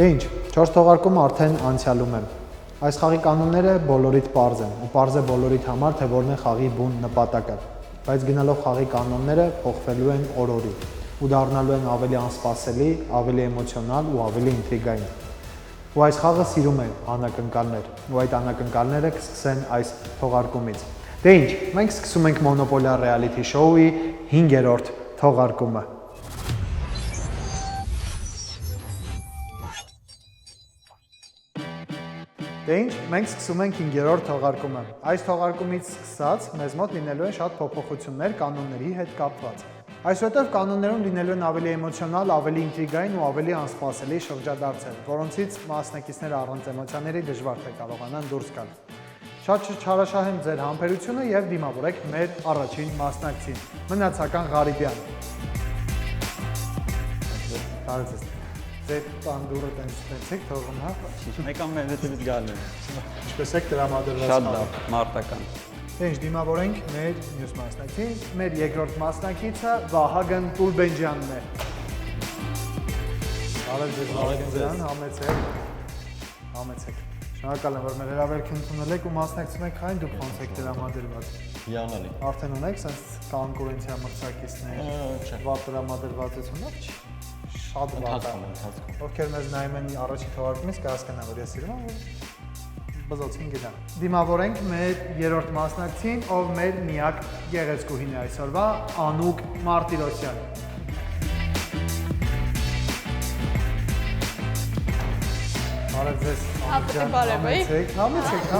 Դե ինչ, 4 թողարկումը արդեն անցյալում է։ Այս խաղի կանոնները բոլորիդ պարզ են, ու պարզ է բոլորիդ համար, թե որն է խաղի բուն նպատակը։ Բայց գնալով խաղի կանոնները փոխվելու են օր-օրի ու դառնալու են ավելի անսպասելի, ավելի էմոցիոնալ ու ավելի ինտրիգային։ Ու այս խաղը սիրում է անակնկալներ, ու այդ անակնկալները կսկսեն այս թողարկումից։ Դե ինչ, մենք սկսում ենք Monopoly reality show-ի 5-րդ թողարկումը։ Դե ինչ, մենք սկսում ենք 5-րդ թողարկումը։ Այս թողարկումից սկսած մեզ մոտ լինելու են շատ փոփոխություններ կանոնների հետ կապված։ Այսուհետև կանոններում լինելու են ավելի էմոցիոնալ, ավելի ինտրիգային ու ավելի անսպասելի շրջադարձեր, որոնցից մասնակիցները առանց էմոցիաների դժվար թե կարողանան դուրս գալ։ Շատ չարաշահեմ ձեր համբերությունը եւ դիմավորեք մեր առաջին մասնակցին։ Մնացական Ղարիբյան։ Բարև ձեզ տանդուրը տենցեք թողում, հա։ Մեկ ամեն հետևից գալու է։ Ինչպես եք տրամադրված։ Շատ լավ, մարտական։ Ինչ դիմավորենք մեր մյուս մասնակցին, մեր երկրորդ մասնակիցը Վահագն Տուլբենջյանն է։ Բարև ձեզ Վահագն, համեցեք։ Շնորհակալ եմ, որ մեր հրավերքը ընդունել եք ու մասնակցում եք խաղին, դուք ոնց եք տրամադրված։ Հիանալի։ Արդեն ունեք sense կոնկուրենցիա մրցակիցներ, վատ տրամադրվածությունով չի։ Շատ վատ է։ Ովքեր մեզ նայում են առաջի թողարկումից կհասկանան, որ ես սիրում եմ, բզոցին գնա։ Դիմավորենք մեր երրորդ մասնակցին, ով մեր միակ գեղեցկուհին է այսօրվա, Անուկ Մարտիրոսյան։ Բարև ձեզ, համեցեք։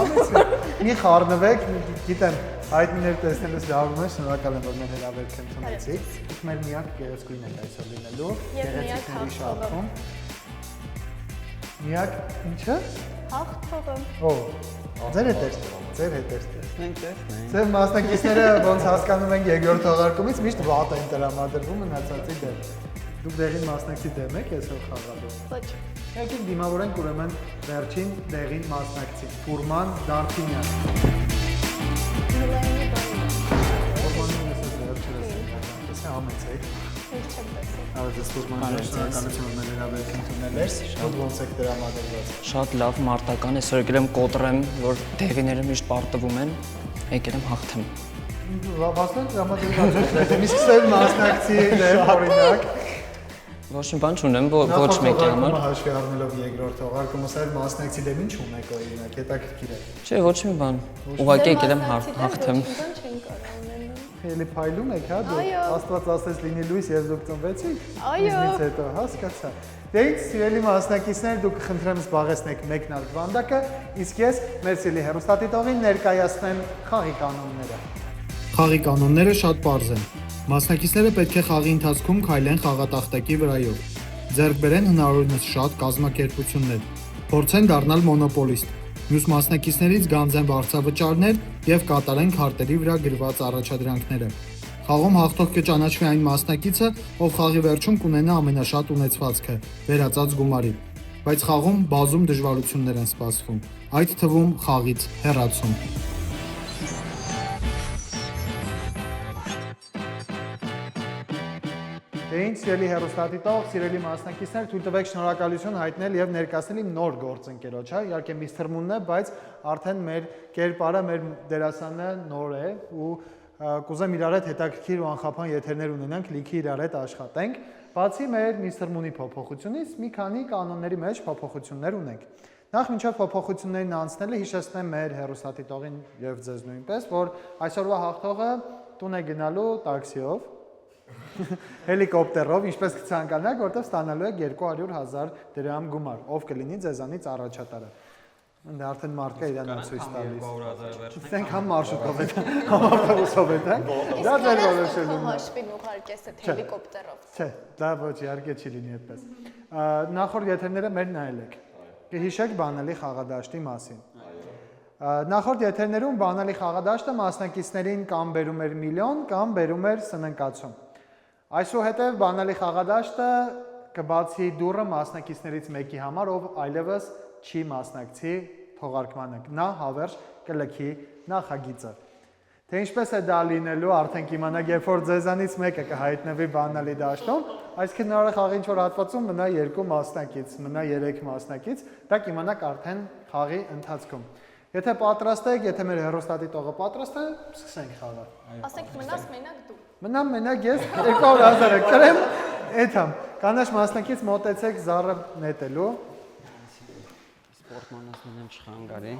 Մի խառնվեք, գիտեմ, հայտնիներ տեսնելուց լավում է, շնորհակալ եմ, որ մեր հրավերքը ընդունեցիք։ Դուք մեր միակ գեղեցկուհին եք այսօր լինելու։ Եվ միակ հաղթողը։ Միակ ինչը։ Հաղթողը։ Օ, ձեր հետ է։ Տեսնենք։ Ձեր մասնակիցները ոնց հասկանում են երկրորդ թողարկումից միշտ վատ են տրամադրվում մնացածի դեմ։ Դուք դեղին մասնակցի դեմ եք այսօր խաղալու։ Ոչ։ Եկեք դիմավորենք ուրեմն վերջին դեղին մասնակցին, Ֆուրման Դարփինյան։ Միլանի բանը։ Ֆուրմանը ես վերջերս համեցեք։ Ինչ չեմ տեսել։ Արեզ Ֆուրման, շնորհակալություն որ մեր հրավերքը ընդունել եք։ Շատ ոնց եք տրամադրված։ Շատ լավ մարտական է, եկել եմ կոտրեմ, որ դեղիները միշտ պարտվում են, եկել եմ հաղթեմ։ Վասնան տրամադրված եք։ Մի սկսել մասնակցի դեմ օրինակ։ Ոչ մի բան չունեմ, ոչ մեկի համար։ Հաշվի առնելով երկրորդ թողարկումը, սա մասնակցի դեմ ինչ ունեք օրինակ, հետաքրքիր է։ Չէ, ոչ մի բան։ Ուղղակի եկել եմ հաղթեմ։ Բան չեն կարող ունենալ։ Էլի փայլում եք, հա, դու Աստված ասես լինի լույս եւ դուք ծնվեցիք։ Այո։ Ինձնից հետո հասկացա։ Դե ինչ սիրելի մասնակիցներ, դուք խնդրեմ զբաղեցնեք մեկնալ վանդակը, իսկ ես մեր սիրելի հեռուստադիտողին ներկայացնեմ խաղի կանոնները։ Խաղի կանոնները շատ պարզ են։ Մասնակիցները պետք է խաղի ընթացքում քայլեն խաղատախտակի վրայով, ձեռք բերեն հնարավորինս շատ կազմակերպություններ, փորձեն դառնալ մոնոպոլիստ, մյուս մասնակիցներից գանձեն վարձավճարներ եւ կատարեն քարտերի վրա գրված առաջադրանքները։ Խաղում հաղթող կճանաչվի այն մասնակիցը, ով խաղի վերջում կունենա ամենաշատ ունեցվածքը՝ վերածած գումարի, բայց խաղում բազում դժվարություններ են սպասվում, այդ թվում խաղից հեռացում։ Դե ինչ սիրելի հեռուստադիտող, սիրելի մասնակիցներ, թույլ տվեք շնորհակալություն հայտնել եւ ներկայացնել իմ նոր գործընկերոջ, հա, իհարկե Միսթր Մունն է, բայց արդեն մեր կերպարը, մեր դերասանը նոր է ու կուզեմ իրար հետ հետաքրքիր ու անխափան եթերներ ունենանք, լիքի իրար հետ աշխատենք։ Բացի մեր Միսթր Մունի փոփոխությունից, մի քանի կանոնների մեջ փոփոխություններ ունենք։ Նախ մինչև փոփոխություններին անցնելը հիշեցնեմ մեր հեռուստադիտողին եւ ձեզ նույնպես, որ այսօրվա հաղթողը տուն է գնալու տաքսիով հելիկոպտերով, ինչպես կցանկանաք, որտեղ ստանալու եք 200,000 դրամ գումար, ով կլինի ձեզանից առաջատարը։ Ընդ արդեն մարդկա իրանց ցույց տալիս։ Ցենք համ մարշրուտով է, համ ավտոբուսով է, դա ձեր որոշելն է։ Հաշվին ուղարկես այդ հելիկոպտերով։ Չէ, դա ոչ, իհարկե չի լինի այդպես։ Նախորդ եթերները մեր նայել եք։ Կհիշեք բանալի խաղադաշտի մասին։ Նախորդ եթերներում բանալի խաղադաշտը մասնակիցներին կամ բերում էր միլիոն, կամ բերում էր սննկացում։ Այսուհետև բանալի խաղադաշտը կբացի դուռը մասնակիցներից մեկի համար, ով այլևս չի մասնակցի թողարկմանը, նա հավերժ կլքի նախագիծը։ Թե ինչպես է դա լինելու, արդեն կիմանաք, երբ որ ձեզանից մեկը կհայտնվի բանալի դաշտում, այսինքն նրա խաղի ինչ-որ հատվածում մնա 2 մասնակից, մնա 3 մասնակից, դա կիմանաք արդեն խաղի ընթացքում։ Եթե պատրաստ եք, եթե մեր հեռուստադիտողը պատրաստ է, սկսենք խաղը։ Ասենք մնաս մենակ դու։ Մնամ մենակ ես 200,000-ը կրեմ, էթամ։ Կանաչ մասնակից մոտեցեք զառը նետելու։ Սպորտմանս մենեմ չխանգարի։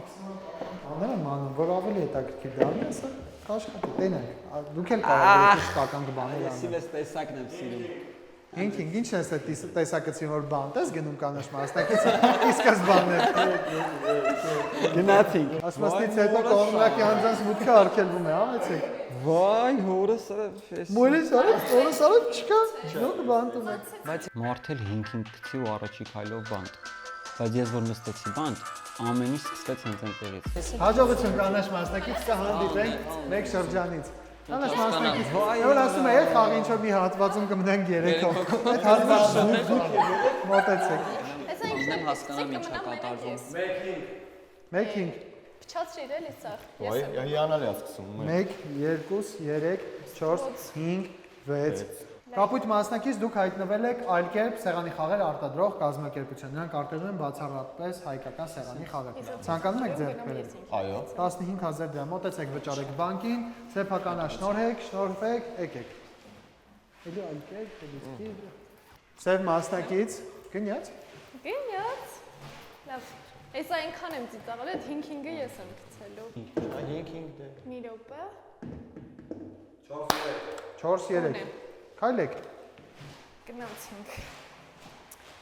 Աները մանում, որ ավելի հետաքրքիր դառնի, ասա, կաշխատի, տենակ, դուք էլ կարող եք իսկական բաներ անել։ Սիլես տեսակն եմ սիրում։ Ինքին ինչն ես այդ տեսակցին որ բան տես գնում կանաչ մասնակիցը, իսկ բաններ։ Գնացինք։ Ասմաստից հետո կողմնակի անձանց մուտքը արգելվում է, ավեցեք։ Վայ, հորս էս։ Մորից արդ չկա, նոր բան տունեք։ Բայց մարդել 5-5 գցի ու առաջի քայլով բանտ։ Բայց ես որ նստեցի բանտ, ամեն ինչ սկսվեց հենց այնտեղից։ Հաջողություն կանաչ մասնակից կհանդիպենք մեկ շրջանից։ Կանաչ մասնակից, որ ասում է, խաղի ինչ-որ մի հատվածում կմնանք 3-ով։ Այդ հատվածը մոտեցեք։ Հեսա ինչն եմ հասկանամ ինչա կատարվում։ 1-5 Փչացրիր էլի սա։ Ոայ, հիանալի է սկսում։ 1, 2, 3, 4, 5, 6 Կապույտ մասնակից դուք հայտնվել եք այլ կերպ սեղանի խաղեր արտադրող կազմակերպություն։ Նրանք արտադրում են բացառապես հայկական սեղանի խաղեր։ Ցանկանում եք ձեռք բերել։ Այո։ 15,000 դրամ։ Մոտեցեք վճարեք բանկին, սեփականաշնորհեք, շնորհվեք, եկեք։ Էլի այլ կերպ, էլի։ Սև մասնակից, գնաց։ Գնաց։ Լավ։ Այս այնքան եմ ծիծաղել, այդ 5-5-ը ես եմ գցելու։ 5-5 դե։ Մի րոպե։ 4-3 Քայլեք։ Գնացինք։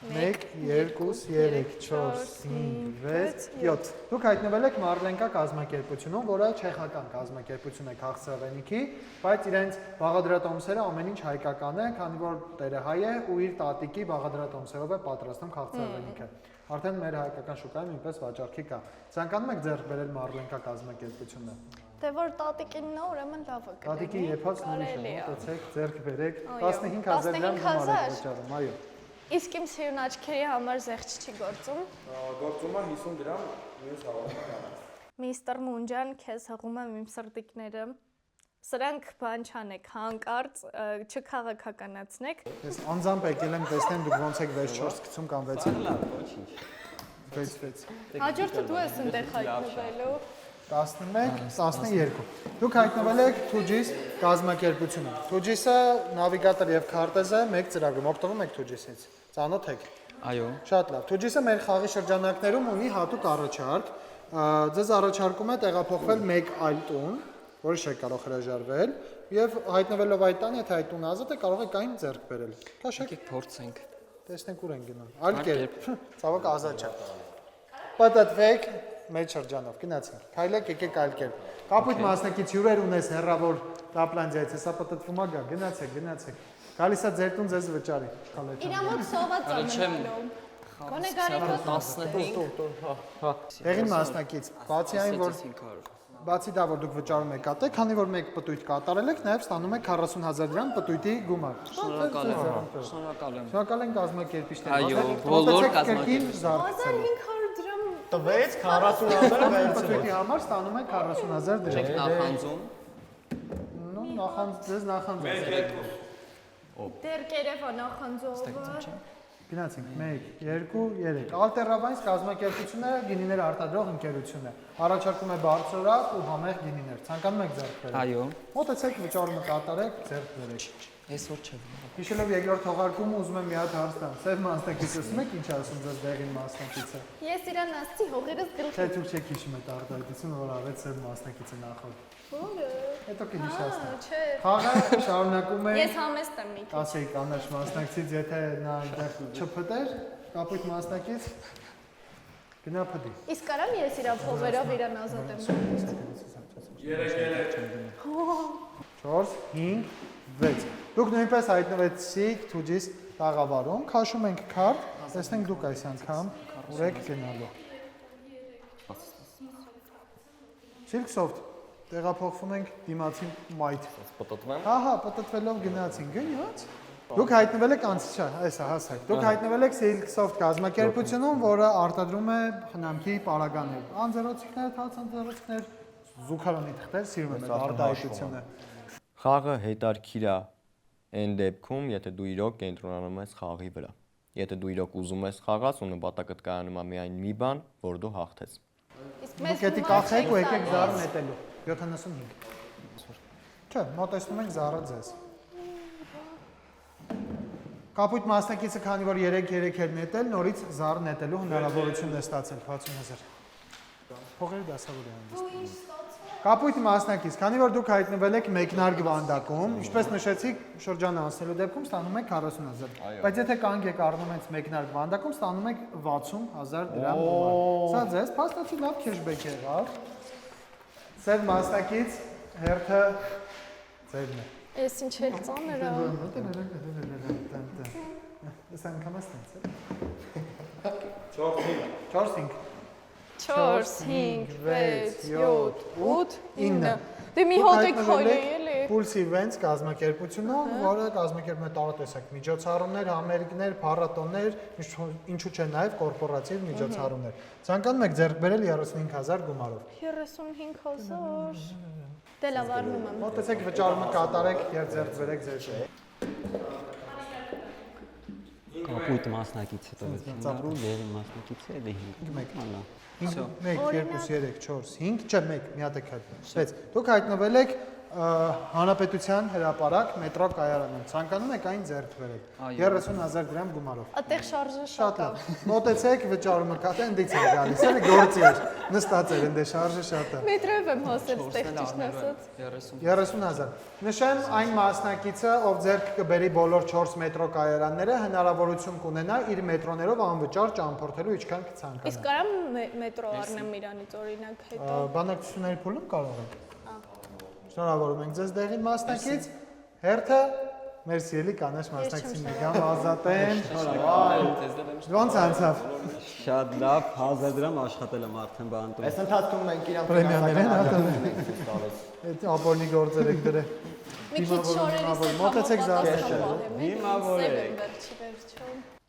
1, 2, 3, 4, 5, 6, 7 Դուք հայտնվել եք Մարլենկա կազմակերպությունում, որը չեխական կազմակերպություն է քաղցրավենիքի, բայց իրենց բաղադրատոմսերը ամեն ինչ հայկական է, քանի որ տերը հայ է ու իր տատիկի բաղադրատոմսերով է պատրաստում քաղցրավենիքը։ Արդեն մեր հայկական շուկայում նույնպես վաճառքի կա։ Ցանկանում եք ձեռք բերել Մարլենկա կազմակերպությունը։ Դե որ տատիկինն է, ուրեմն լավը կլինի։ Տատիկի եփած նույնը, մոտեցեք, ձեռք բերեք, Այո, 15,000 դրամ գումար եք վճարում, այո։ Իսկ իմ սիրուն աչքերի համար զեղչ չի գործում։ Գործում է 50 դրամ, մյուս հավաքական։ Միստր Մունջան, քեզ հղում եմ իմ սրտիկները։ Սրանք բան չանեք, հանկարծ չքաղաքականացնեք։ Ես անձամբ եկել եմ տեսնեմ դուք ոնց եք 6-4 գցում կամ 6-ին։ Լավ, ոչինչ։ 6-6։ Հաջորդը դու ես ընդեղ հայտնվելու։ 11, 12։ Դուք հայտնվել եք Թուջիս կազմակերպությունում։ Թուջիսը նավիգատոր եւ քարտեզ է, մեկ ծրագրում օգտվում եք Թուջիսից։ Ծանոթ եք։ Այո։ Շատ լավ։ Թուջիսը մեր խաղի շրջանակներում ունի հատուկ առաջարկ։ Ձեզ առաջարկում է տեղափոխվել մեկ այլ տուն, որը չէ կարող հրաժարվել, եւ հայտնվելով այդ տան, եթե այդ տունը ազատ է, կարող եք այն ձեռք բերել։ Քաշեք, Եկեք փորձենք։ տեսնենք ուր են գնում։ Այլ կերպ։ Ցավոք ազատ չէ։ Պատտվեք մեծ շրջանով գնացինք։ Քայլեք, եկեք այլ կերպ։ Կապույտ մասնակից հյուրեր ունես հեռավոր Լապլանդիայից, հեսա պատտվում ա գա, գնացեք։ Գալիս է ձեր տուն ձեզ վճարի։ Իրա մոտ սոված է մնալու։ Գոնե գարեգոս 15։ Տեղին մասնակից, բացի դա, որ դուք վճարում եք ատե, քանի որ մեկ պտույտ կատարել եք, նաև ստանում եք 40,000 դրամ պտույտի գումար։ Շնորհակալ եմ։ Շնորհակալ ենք կազմակերպիչներին։ Այո, բոլոր կազմակերպիչներին։ 1500 դրամ Տվեց 40,000-ը վերցրեց։ Պտույտի համար ստանում եք 40,000 դրամ։ Չեք նախանձում։ Ձեզ նախանձում։ դեր կերևա նախանձողը։ Գնացինք 1, 2, 3 Ալտերավայնս կազմակերպությունը գինիներ արտադրող ընկերություն է։ Առաջարկում է բարձրորակ ու համեղ գինիներ։ Ցանկանում եք ձեռք բերել։ Այո։ Մոտեցեք վճարումը կատարեք, ձեռք բերեք։ Այսօր չէ։ Հիշելով երկրորդ թողարկումը ուզում եմ մի հատ հարց տամ։ Սև մասնակիցը ասում եք ինչ ասում ձեզ դեղին մասնակիցը։ Ես իրան ասցի հողերս Թե գլխի։ դուք չեք հիշում այդ արտահայտությունը, որ արեց սև մասնակիցը նախորդ։ Որը։ Հետո կհիշացնեմ։ Չէ։ Խաղը շարունակում է։ Ես համեստ եմ մի քիչ։ Ասեի կանաչ մասնակցից, եթե նա այնտեղ չփտեր, կապույտ մասնակից գնա փտի։ Իսկ կարամ ես իրա փողերով իրան ազատեմ։ 4, 5, 6 Դուք նույնպես հայտնվեցիք Թուջիս տաղավարում, քաշում ենք քարտ, տեսնենք դուք այս անգամ ուր եք գնալու։ Silksoft տեղափոխվում ենք դիմացի մայթ։ Պատտվեմ։ Ահա, պատտվելով գնացին, գնաց։ Դուք հայտնվել եք անցիչա, այսա հասակ։ Դուք հայտնվել եք Silksoft կազմակերպությունում, որը արտադրում է խնամքի պարագաներ, անձեռոցիկներ, թաց անձեռոցիկներ, զուգարանի թղթեր, սիրում եմ այդ արտահայտությունը։ Խաղը հետարքիր է այն դեպքում, եթե դու իրոք կենտրոնանում ես խաղի վրա։ Եթե դու իրոք ուզում ես խաղաս ու նպատակդ կայանում է միայն մի բան, որ դու հաղթես։ Իսկ Դուք էդի կախեք ու եկեք զառը նետելու։ 75։ Չէ, մոտեցնում ենք զառը ձեզ։ Կապույտ մասնակիցը քանի որ 3-3 էր նետել, նորից զառ նետելու հնարավորություն է ստացել 60000։ Փողերը դասավորի հանդիստ։ Կապույտ մասնակից, քանի որ դուք հայտնվել եք մեկնարկ վանդակում, ինչպես նշեցիք, շրջանը անցնելու դեպքում ստանում եք 40000։ Բայց եթե կանգ եք առնում եք մեկնարկ վանդակում, ստանում եք 60000 դրամ գումար։ Սա ձեզ փաստացի լավ քեշբեք եղավ։ Սև մասնակից հերթը ձերն է։ Ես ինչ էլ ծանր է։ Ես անգամ ստենց է։ 4-5 4, 5, 6, 7, 8, 9 Դե մի հոտ եք խոյլի էլի։ Պուլսիվ վենց կազմակերպությունով, որը կազմակերպում է տարատեսակ միջոցառումներ, համերգներ, փառատոներ, ինչու՞ չէ նաև կորպորատիվ միջոցառումներ։ Ցանկանում եք ձեռք բերել 35000 գումարով։ 35000 Դե լավ առնում եմ։ Մոտեցեք վճարումը կատարեք եւ ձեռք բերեք ձեր շուտ։ Կապույտ մասնակիցը տվեցին, լավ մասնակիցը էլի 5։ 1, 2, 3, 4, 5, չէ, 1, մի հատ եք հայտնվել։ 6։ Դուք հայտնվել եք Հանրապետության հրապարակ մետրո կայարանում։ Ցանկանում եք այն ձեռք բերել 30000 դրամ գումարով։ Այդտեղ շարժը Շատ լավ։ Մոտեցեք վճարումը կատա, ընդից է գալիս, էլի գործի էր։ Նստած էր ընդ շարժը շատ է։ մետրով եմ հոսել ստեղ ճիշտ ասած։ 30000։ Նշեմ այն մասնակիցը, ով ձեռք կբերի բոլոր 4 մետրո կայարանները, հնարավորություն կունենա իր մետրոներով անվճար ճամփորդելու ինչքան կցանկանա։ Իսկ կարամ մետրո առնեմ իրանից օրինակ հետո։ Բանակցությունների փուլում կարող եք։ Շնորհավորում ենք ձեզ դեղին մասնակից, հերթը մերսի էլի կանաչ մասնակցին գամ Ազատեն։ Ոնց անցավ։ Շատ լավ, 1000 դրամ աշխատել եմ արդեն բանտում։ Այս ընթացքում մենք իրան Պրեմիաներ են ատել։ տալիս։ Այդ ապորնի գործեր եք դրել։ Մի քիչ շորերից Մոտեցեք զարթ։ Հիմա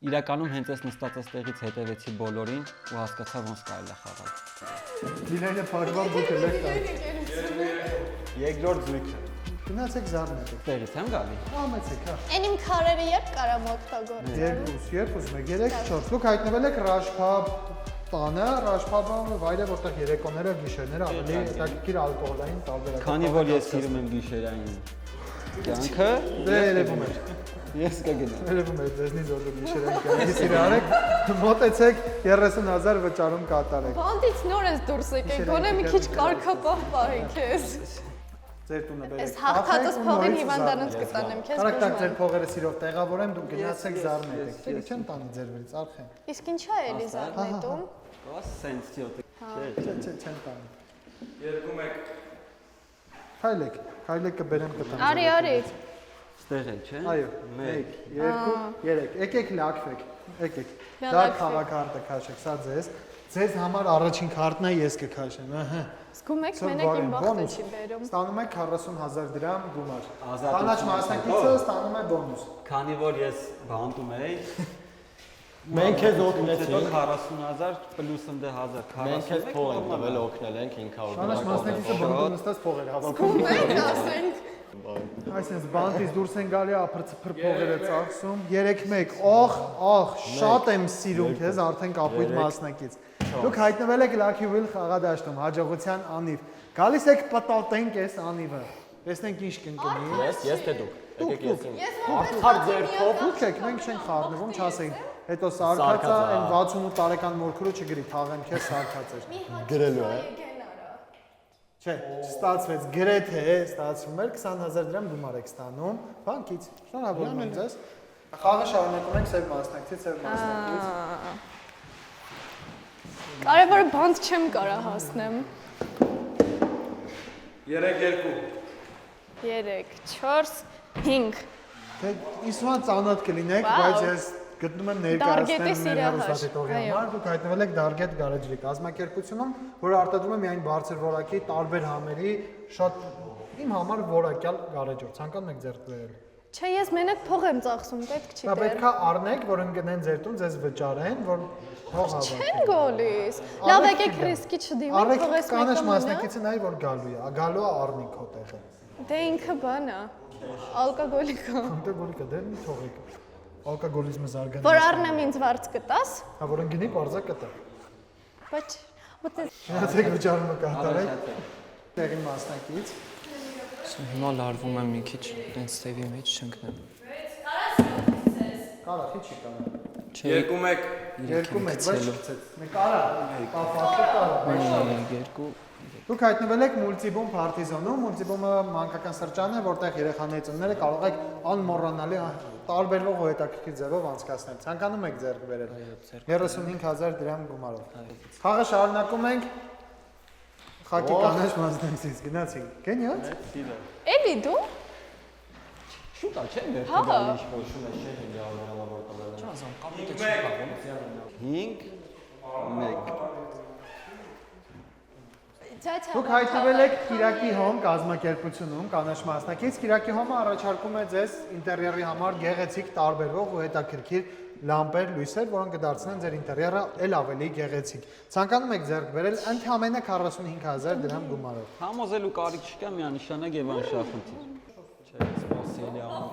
Իրականում հենց այս նստած այստեղից հետևեցի բոլորին ու հասկացա ոնց կարելի է խաղալ։ Դիլայնը փարվա բուքը լեկտա։ Երկրորդ զույգը։ Գնացեք զարնեք։ Տեղից եմ գալի։ Ամեցեք, հա։ Այն իմ քարերը երբ կարամ օգտագործել։ 2, 1, 3, 4։ Դուք հայտնվել եք Ռաշփաբ տանը, Ռաշփաբը վայր է, որտեղ երեկոները, գիշերները ավելի հետաքրքիր ալկոհոլային տարբերակ։ Քանի որ ես սիրում եմ գիշերային կյանքը, Դե երևում է։ ես կգնամ։ Երևում է ձեզնից որ դուք գիշերային կյանքի սիրարեք, մոտեցեք 30000 վճարում կատարեք։ Բանդից նոր ես դուրս եկել, գոնե մի քիչ կարգապահ պահի քեզ։ Ձեր տունը բերեք։ Այս հաղթածս փողին հիվանդանոց կտանեմ քեզ։ Կարակ տակ ձեր փողերը սիրով տեղավորեմ, դուք գնացեք զարնեք։ Դե չեմ տանի ձեր վերից, արխեն։ Իսկ ինչա է էլի զարնետում։ Կա սենց չյոտ։ Չէ, չեմ տանի։ Երկում եք։ Քայլեք կբերեմ կտամ։ Արի։ Ստեղ է, չէ։ Այո, 1, 2, 3։ Եկեք լակվեք։ Եկեք։ Դա քաղաքարտը քաշեք, սա ձեզ։ Ձեզ համար առաջին քարտն է ես կքաշեմ, ահա։ Զգում եք մենակ իմ բախտը չի բերում։ Ստանում եք 40000 դրամ գումար։ Ազատություն։ Կանաչ մասնակիցը ստանում է բոնուս։ Քանի որ ես բանտում էի, Մենք քեզ հետո օգնեցինք։ 40000 պլյուս ընդ 1000, 40 Մենք քեզ փող ենք տվել, օգնել ենք 500 Կանաչ մասնակիցը բանտում նստած փող էր հավաքում։ Զգում եք ասենք։ Այսինքն բանտից դուրս են գալի ափրփր փողերը ծախսում 3-1 ախ շատ եմ սիրում քեզ արդեն կապույտ մասնակից դուք հայտնվել եք Lucky Wheel խաղադաշտում հաջողության անիվ գալիս եք պատատենք այս անիվը տեսնենք ինչ կընկնի Ես թե դուք։ Եկեք ես իմ։ արդար ձերքով դուք եք մենք չենք խառնվում չասենք հետո սարկածա այն 68 տարեկան մորքուրը չգրի թաղեմ քեզ սարկած էր Գրելու է։ Չէ, չստացվեց, գրեթե ստացվում էր 20000 դրամ գումար եք ստանում, բանկից։ Շնորհավորում եմ ձեզ։ Խաղը շարունակում ենք սև մասնակցից, սև մասնակից։ Կարևորը բանտ չեմ կարա հասնեմ։ 3-2։ 3, 4, 5։ Դե իսկական ծանոթ կլինեք, բայց ես գտնում եմ Դարգետի ներկայացնել մեր սիրահար, հեռուստատիտողի այո։ համար, դուք հայտնվել եք Դարգետ գարեջրի կազմակերպությունում, որը արտադրում է միայն բարձր որակի տարբեր համերի շատ իմ համար որակյալ գարեջուր։ Ցանկանում եք ձեռք բերել։ Չէ, ես մենակ փող եմ ծախսում, պետք չի Դա դեր։ պետք է առնեք, որ ընկնեն ձեր տուն, ձեզ վճարեն, որ փող Չեն հավաքեք։ գոլիս։ Լավ եկեք ռիսկի չդիմենք, Առեք փողես կանաչ մեկը մնա։ մասնակիցը նայ որ գալու է, գալու է առնի քո տեղը։ Դե ինքը բան է։ Ալկոգոլիկ է։ Ոնտե գոլիկը դեռ մի թողեք։ Ալկոգոլիզմը զարգանում։ Որ առնեմ ինձ վարձ կտաս։ Հա որ ընկնի բարձա կտա։ Բայց Գնացեք վճարումը կատարեք։ Տեղի մասնակից։ Հիմա լարվում եմ մի քիչ, տենց թեվի մեջ չընկնեմ։ Կարա, քիչ կարա։ Երկու մեկ, Երկու մեկ, բայց չծեց։ Մեկ արա, կապակը կարա։ երկու։ Դուք հայտնվել եք Մուլտիբում Փարտիզոնում, Մուլտիբումը մանկական սրճարան է, որտեղ երեխաների ծնունդները կարող եք անմոռանալի տարբերվող ու հետաքրքիր ձևով անցկացնել։ Ցանկանում եք ձեռք բերել 35000 դրամ գումարով։ Խաղը շարունակում ենք։ Խաղի կանաչ մասնակցից գնացինք։ Գենիոց։ էլի դու։ Շուտ է, չէ՞, մեր Հա։ ինչ փոշում է շեհ հնարավոր տվել։ Չազամ, կապիտը չի խաղում։ 5 1 Դուք հայտնվել եք Կիրակի հոմ կազմակերպությունում, կանաչ մասնակից։ Կիրակի հոմը առաջարկում է ձեզ ինտերիերի համար գեղեցիկ տարբերվող ու հետաքրքիր լամպեր, լույսեր, որոնք կդարձնեն ձեր ինտերիերը ել ավելի գեղեցիկ։ Ցանկանում եք ձեռք բերել ընդհանրապես 45000 դրամ գումարով։ Համոզելու կարիք չկա, միանշանակ եւ անշահախնդիր։ Չէ, սպասելի ամ։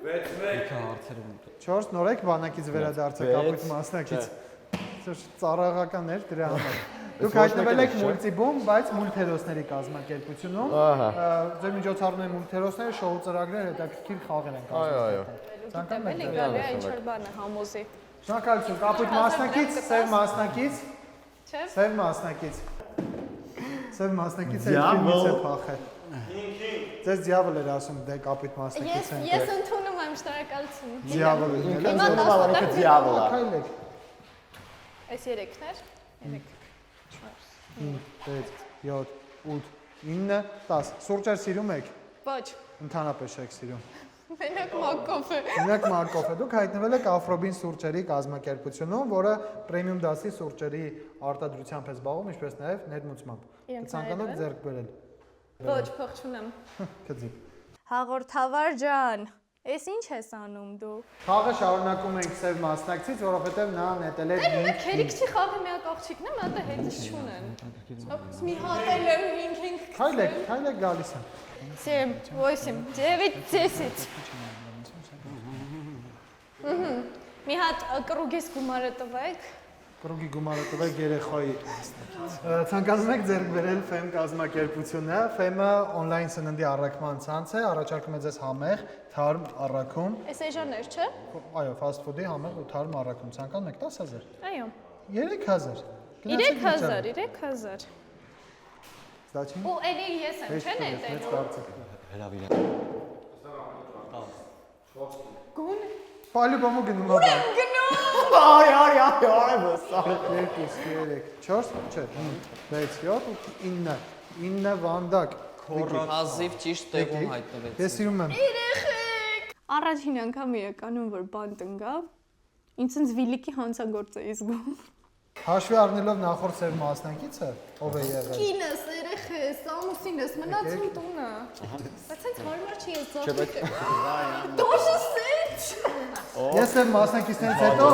6 հարցեր ունի։ 4 նորեկ բանակից վերադարձեք ապույտ մասնակից։ Ծառայողականներ դրա համար։ Դուք հայտնվել եք Մուլտիբում, բայց մուլտհերոսների կազմակերպությունում։ Ձեր միջոցառումների մուլտհերոսները շոու ծրագրեր, հետաքրքիր խաղեր են կազմակերպում։ Ցանկանում եք Էլի գալի է ինչ-որ բան է համոզի։ Շնորհակալություն, կապույտ մասնակից, սև մասնակից։ Չէ։ Սև մասնակից։ Սև մասնակից է ֆիլմից է փախել։ Ձեզ դիավոլ էր ասում դե կապույտ մասնակից են։ Ես ընդունում եմ, շնորհակալություն։ Դիավոլ է։ Հիմա 10 դիավոլ է։ Քայլեք։ Այս երեքներ, 3 5 6 7 8 9 10 Սուրճեր սիրում եք։ Ոչ, Ընդհանրապես եք սիրում։ մենակ մակոֆե։ Մենակ Մարկոֆը դուք հայտնվել եք Afrobin սուրճերի կազմակերպությունում, որը պրեմիում դասի սուրճերի արտադրությամբ է զբաղվում, ինչպես նաև ներմուծմամբ։ Ցանկանում եք ձեռք բերել։ Ոչ, փող չունեմ։ Քծի։ Հաղորդավար ջան, էս ինչ ես անում դու։ Խաղը շարունակում ենք սև մասնակցից, որովհետև նա նետել է Դե քերիք չի խաղի միակ աղջիկն է, մատը հետս չունեն։ Մի հատել եմ 5-5։ Քայլեք գալիս եմ։ 7, 8, 9, 10։ Մի հատ կրուգես գումարը տվեք։ Կրուգի գումարը տվեք երեխայի։ Ցանկանում եք ձեռք բերել FEM կազմակերպությունը։ FEM-ը on-line սննդի առաքման ցանց է, առաջարկում է ձեզ համեղ, թարմ առաքում։ Էս էժաններ, չէ։ Այո, fast food-ի համեղ ու թարմ առաքում։ Ցանկանում եք 10000։ Այո։ 3000։ 3000։ Դա չի։ Ու էլի ես եմ, չէ՞ նետել։ Հրավիրը։ Գուն։ Պալյուբամու գնում է բան։ Գնո։ Այ, վստահ։ 2, 3, 4, չէ, 5, 6, 7, 9, 9 վանդակ։ Հազիվ ճիշտ տեղում հայտնվեց։ Ես սիրում եմ։ Երեխեք։ Առաջին անգամ եկանում որ բան տնկա։ Ինձ ինձ վիլիկի հանցագործ էի զգում։ Հաշվի առնելով նախորդ սև մասնակիցը, ով է եղել։ Կինս, երեխես, ամուսինս, մնացում տունը։ Բայց հենց հարմար չի ես ծախի։ Դոշը սեչ։ Ես սև մասնակիցներից հետո,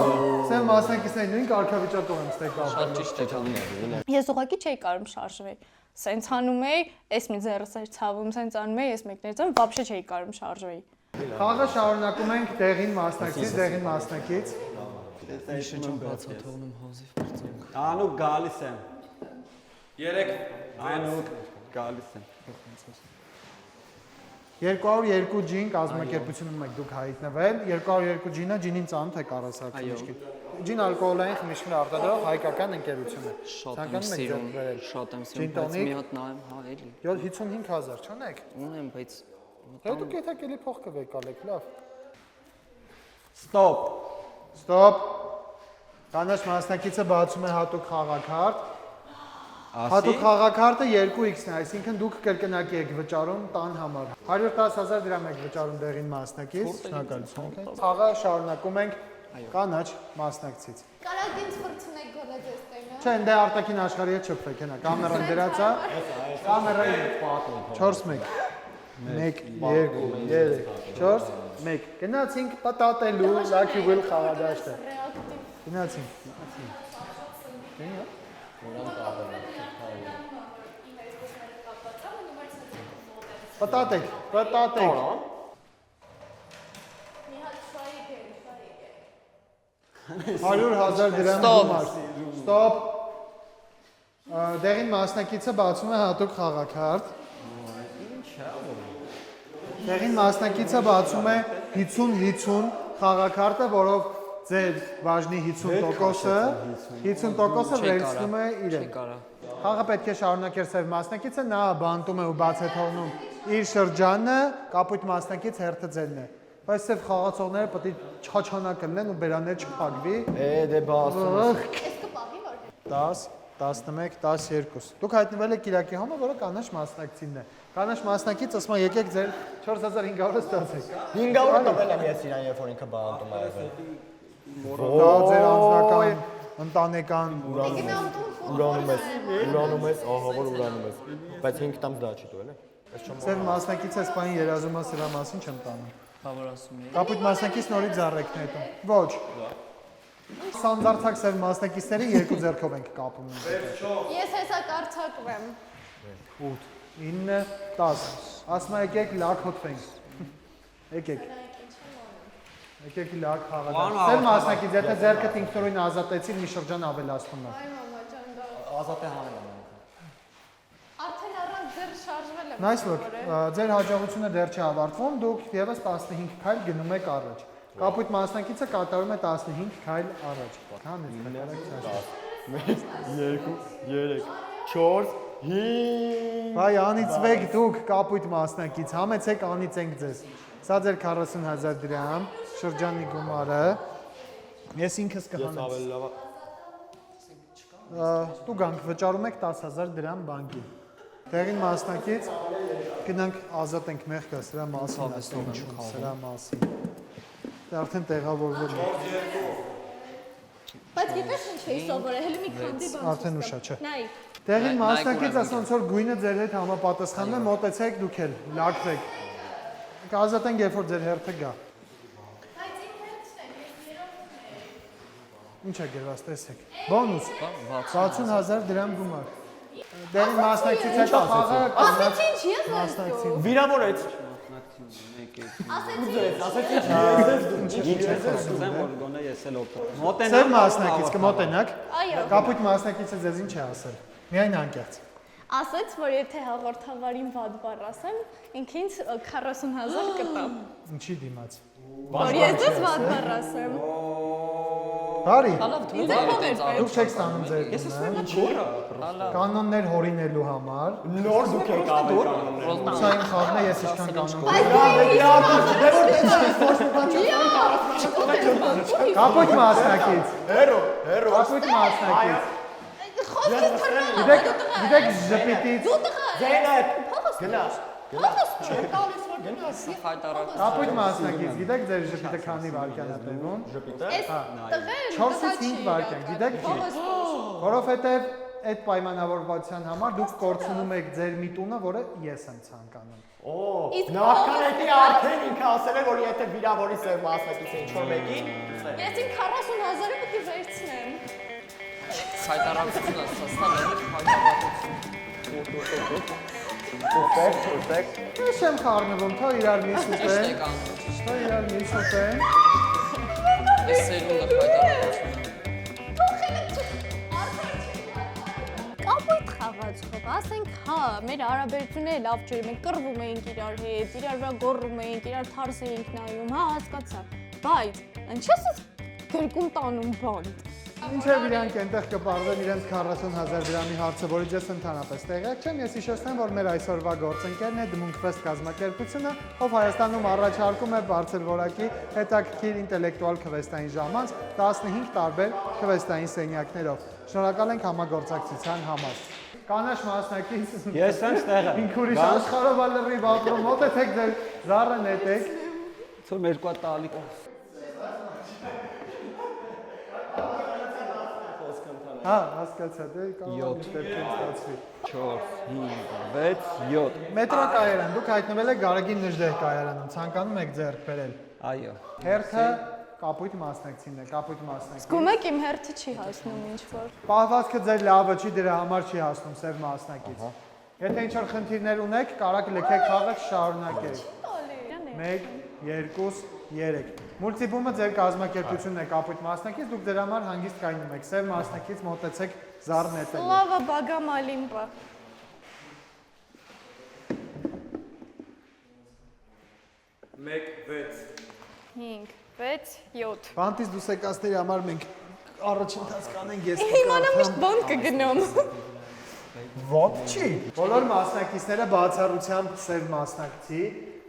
սև մասնակիցների նույն կարգավիճակով եմ ստեկալ։ Շատ ճիշտ է։ Ես ուղղակի չէի կարում շարժվել։ Սենց անում էի, էս մի ձեռս էր ցավում, սենց անում էի, ես մեկներից եմ, вообще չէի կարում շարժվել։ Խաղը շարունակում ենք տեղին մասնակից։ Իշը չեմ բացա թողնում հազիվ բարձրանք։ Անուկ գալիս եմ։ 3 Անուկ գալիս եմ։ 202 ջին կազմակերպությունում եք դուք հայտնվել։ 202 ջինը ջինին ծանոթ եք առասարակ խմիչքի։ Ջին ալկոհոլային խմիչքներ արտադրող հայկական ընկերություն է։ Շատ եմ սիրում, շատ եմ սիրում, բայց մի հատ նայեմ, հա, էլի։ 55000 չունեք։ Ունեմ, բայց Դե դուք եթակելի փող կվեկալեք, լավ։ Ստոպ։ Կանաչ մասնակիցը բացում է հատուկ խաղաքարտ։ Հատուկ խաղաքարտը 2x-ն է, այսինքն դուք կրկնակի եք վճարում տան համար։ 110000 դրամ եք վճարում դեղին մասնակից, շնորհակալություն։ Խաղը շարունակում ենք կանաչ մասնակցից։ Կարակ ինձ ֆրցնեք գոլեջես տենը։ Չէ, դե արտաքին աշխարհի հետ չփրեք, հենա, կամերան դրած է։ Կամերայի պատմում։ 4-1 1 2 3 4 1 գնացինք պատատելու Lucky Wheel խաղադաշտը գնացինք պատատեք 100,000 դրամ գումար ստոպ դեղին մասնակիցը բացում է հատուկ խաղաքարտ դեղին մասնակիցը բացում է 50-50 խաղաքարտը, որով ձեր բաժնի 50%-ը վերցնում է իրեն։ Խաղը պետք է շարունակեր սև մասնակիցը, նա բանտում է ու բաց է թողնում իր շրջանը, կապույտ մասնակից հերթը ձերն է։ Բայց սև խաղացողները պետք է չխաչանակ լինեն ու բերաններ չփակվի։ Դե բասում։ 10, 11, 12։ Դուք հայտնվել եք Կիրակի համը, որը կանաչ մասնակցինն է։ Կանաչ մասնակից ասում է եկեք ձեր 4500-ը ստացեք։ 500-ը տվել եմ ես իրան, երբ որ ինքը բանտում է եղել։ Դա ձեր անձնական, ընտանեկան ուրանում ես, ահա որ ուրանում ես։ Բայց 5 տամ դա չի տվել է։ Ձեր մասնակիցը սպային երազում է սրա մասին չեմ տանում։ Բավար ասում եմ։ Կապույտ մասնակից նորից զառեկն է հետո։ Ոչ։ Սանդարձակ սև մասնակիցներին երկու ձեռքով ենք կապում։ Ես հեսա կարծակվեմ։ 8, 9, 10։ Ասում է եկեք լակ հոթվենք։ Եկեք։ Եկեք լակ խաղադաշտ։ Սև մասնակից, եթե ձեռքդ ինքնուրույն ազատեցիր, մի շրջան ավելացնում է։ Այ մամա ջան, դա Ազատ է հանել եմ։ արդեն առանց ձեր շարժվել եմ։ Nice look, ձեր հաջողությունը դեռ չի ավարտվում, դուք եւս 15 քայլ գնում եք առաջ։ Կապույտ մասնակիցը կատարում է 15 քայլ առաջ։ Հա, մեծ Վայ, անիծվեք դուք կապույտ մասնակից, համեցեք անիծենք ձեզ։ Սա ձեր 40,000 դրամ, շրջանի գումարը։ Ես ինքս կհանեմ։ Դու գանք վճարում եք 10,000 դրամ բանկի։ Տեղին մասնակից գնանք ազատենք մեղքը սրա մասին, սրա մասին։ Դա արդեն տեղավորվել է։ Բայց գիտես ինչ էի սովորել, հենց մի քանի բան։ Արդեն ուշա, չէ։ Նայ։ Տեղին մասնակից ասում որ գույնը ձեր հետ համապատասխանում է, մոտեցեք դուք էլ, լակվեք։ Կազատենք, երբ որ ձեր հերթը գա։ Բայց իմ հերթն է, ես երրորդն եմ։ Ինչ է գրված, տեսեք։ Բոնուս 60,000 դրամ գումար։ Տեղին մասնակցից հետո խաղը Ասեցի ինչ ես մասնակցին։ Վիրավորեց։ Սև մասնակից կմոտենաք։ Այո։ Կապույտ մասնակիցը ձեզ ինչ է ասել։ Միայն անկեղծ։ Ասեց, որ եթե հաղորդավարին վատ բառ ասեմ, ինքը ինձ 40,000 կտա։ Ինչի դիմաց։ Որ ես ձեզ վատ բառ ասեմ։ Բարի։ Ինձ է փոխել։ Դուք չեք ստանում ձեր գունը։ Կանոններ հորինելու համար։ Նոր դուք եք ավել կանոններ։ Սա իմ խաղն է, ես ինչքան կանոն։ Կապույտ մասնակից։ Հերո։ Կապույտ մասնակից։ Խոսքից թռնա։ Գիտեք ժպիտից։ Զենետ։ Գնա։ Փոխս չեմ տալիս որ գնաս։ Կապույտ մասնակից, գիտեք ձեր ժպիտը քանի վայրկյան է տևում։ Այս տղեն 4-ից 5 վայրկյան, գիտեք չի։ Որովհետև այդ պայմանավորվածության համար դուք կորցնում եք ձեր միտունը, որը ես եմ ցանկանում։ Նախքան էդի արդեն ինքը ասել է, որ եթե վիրավորի սև մասնակիցը ինչ-որ մեկին, Ես ինձ 40,000-ը պետք է վերցնեմ։ Խայտարակությունը սաստան է, խայտարակություն։ ուտեք։ Ես եմ խառնվում, թո իրար մի սուտեն։ Թո իրար մի սուտեն։ Ես սերունդը խայտարակություն։ Կապույտ խաղացող, ասենք հա, մեր հարաբերությունները լավ չէր, մենք կռվում էինք իրար հետ, իրար վրա գոռում էինք, իրար թարս էինք նայում, հա, հասկացա։ Բայց ինչ ես գրկում տանում բանտ։ Ինչև իրանք այնտեղ կպարվեն իրենց 40,000 դրամի հարցը, որից ես ընդհանրապես տեղյակ չեմ, ես հիշեցնեմ, որ մեր այսօրվա գործընկերն է Դմունգֆեստ կազմակերպությունը, ով Հայաստանում առաջարկում է բարձր որակի հետաքրքիր ինտելեկտուալ քվեստային ժամանց 15 տարբեր քվեստային սենյակներով։ Շնորհակալ ենք համագործակցության համար։ Կանաչ մասնակից։ Ես եմ ստեղը։ Ինք ուրիշ աշխարհով լրիվ ապրում, մոտեցեք ձեր զառը նետեք։ Ցո մեր կա տալի։ Հա, հասկացա, դե կարող է դեպքին ստացվի։ 4, 5, 6, 7։ Մետրո կայարան, դուք հայտնվել եք Գարեգին Նժդեհ կայարանում, ցանկանում եք ձեռք բերել։ Այո։ Հերթը կապույտ մասնակցին է, կապույտ մասնակցին։ Զգում եք իմ հերթը չի հասնում ինչ որ։ Պահվածքը ձեր լավը չի, դրա համար չի հասնում սև մասնակից։ Եթե ինչ-որ խնդիրներ ունեք, կարող լքեք խաղը շարունակեք։ 1, 2, 3։ Մուլտիբումը ձեր կազմակերպությունն է կապույտ մասնակից, դուք դրա համար հանգիստ կայնում եք։ Սև մասնակից մոտեցեք զառ նետելու։ Սլավա բագամալիմպա։ 5, 6, 7։ Բանտից դուսեկացների համար մենք առաջընթաց կանենք ես Հիմա միշտ բանտ կգնամ։ Ո՞տ չի։ Բոլոր մասնակիցները բացառությամբ սև մասնակցի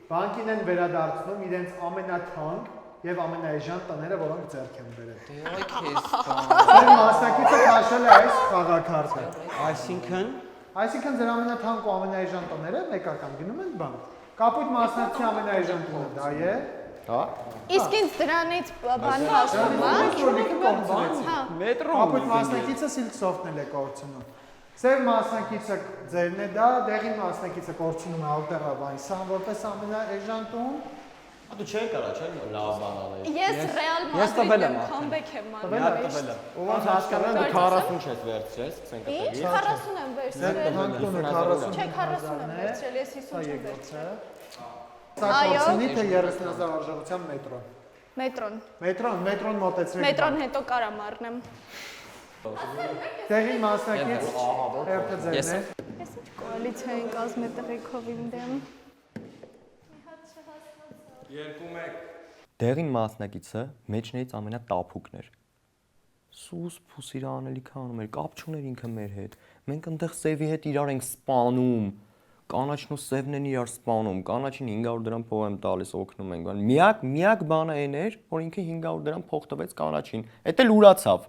բանկին են վերադարձնում իրենց ամենաթանկ եւ ամենաէժան տները, որոնք ձեռք են բերել։ Դե այ քեզ Սև մասնակիցը քաշել է այս խաղաքարտը։ Այսինքն ձեր ամենաթանկ ու ամենաէժան տները մեկական գնում են բանկ։ Կապույտ մասնակցի ամենաէժան տունը դա է։ Հա։ Իսկ ինձ դրանից բան հաշվում է։ Հա։ Կապույտ մասնակիցը սիլքսոֆտն է կորցնում։ Սև մասնակիցը ձերն է դա, դեղին մասնակիցը կորցնում է ալտերավային սան որպես ամենաէժան տուն։ Դու չէ կարա, չէ՞ լավ բան անել։ Ես Ռեալ Մադրիդ եմ, Քամբեք եմ անում։ Ոնց հասկանալ դու 40 չես վերցրել, սկսենք Ինչ այդտեղից։ 40 եմ Ձեր վերցրել։ թանկ տունը 40։ Չէ, 40 եմ վերցրել, ես 50 չեմ վերցրել։ Սա կորցնի թե 30,000 արժողությամբ մետրոն։ Մետրոն։ Մետրոն մոտեցրեք։ Մետրոն հետո կարամ առնեմ։ Տեղին մասնակից հերթը ձերն է։ Ես ինչ կոալիցիա են կազմել տղեկով իմ դեմ։ Դեղին մասնակիցը մեջներից ամենատափուկն էր։ Սուս փուսիր անելիք անում էր, կապ չուներ ինքը մեր հետ։ Մենք այնտեղ սևի հետ իրար ենք սպանում։ Կանաչն ու սևն են իրար սպանում։ Կանաչին 500 դրամ փող եմ տալիս, օգնում ենք։ Միակ բանը այն էր, որ ինքը 500 դրամ փող տվեց կանաչին։ Էդ էլ ուրացավ։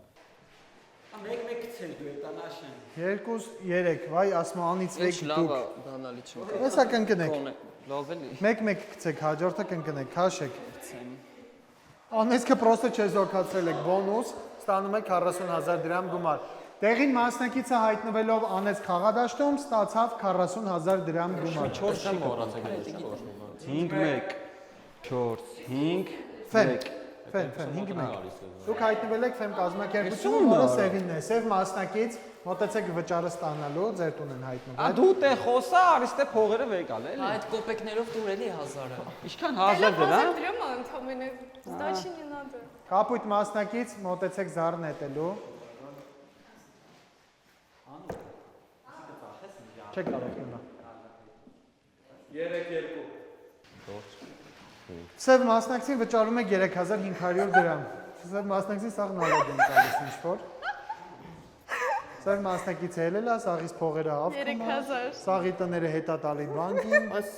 2, 3, վայ, ասում անիծվեք դուք։ բանալի չեմ։ Հեսա կընկնեք։ Լավ էլի։ 1 գցեք, հաջորդը կընկնեք, քաշեք։ Անեսքը պրոստը չեզոքացրել եք բոնուս, ստանում եք 40,000 դրամ գումար։ Տեղին մասնակիցը հայտնվելով անեց խաղադաշտում, ստացավ 40,000 դրամ գումար։ 4 չի մոռացեք էլի 5 1 4 5 Ֆեն, 5-1։ Դուք հայտնվել եք Ֆեմ կազմակերպությունում, որը սևինն է, սև մասնակից, մոտեցեք վճարը ստանալու, ձեր տուն են հայտնվել։ Դու տե խոսա, արիստե փողերը վեկալ էլի։ Այդ կոպեկներով դուր էլի 1000-ը։ Ինչքան 1000 դրամ։ Դրամ ընդամենը դաշին նադը։ Կապույտ մասնակից, մոտեցեք զառ նետելու։ Չեք կարող հիմա։ 3-2։ Սև մասնակցին վճարում է 3500 դրամ։ Սև մասնակցին սաղ նալեդ են տալիս ինչ-որ։ Սև մասնակիցը ելել է, սաղից փողերը ավկում է, 3000։ սաղի տները հետա տալի բանկին։ Այս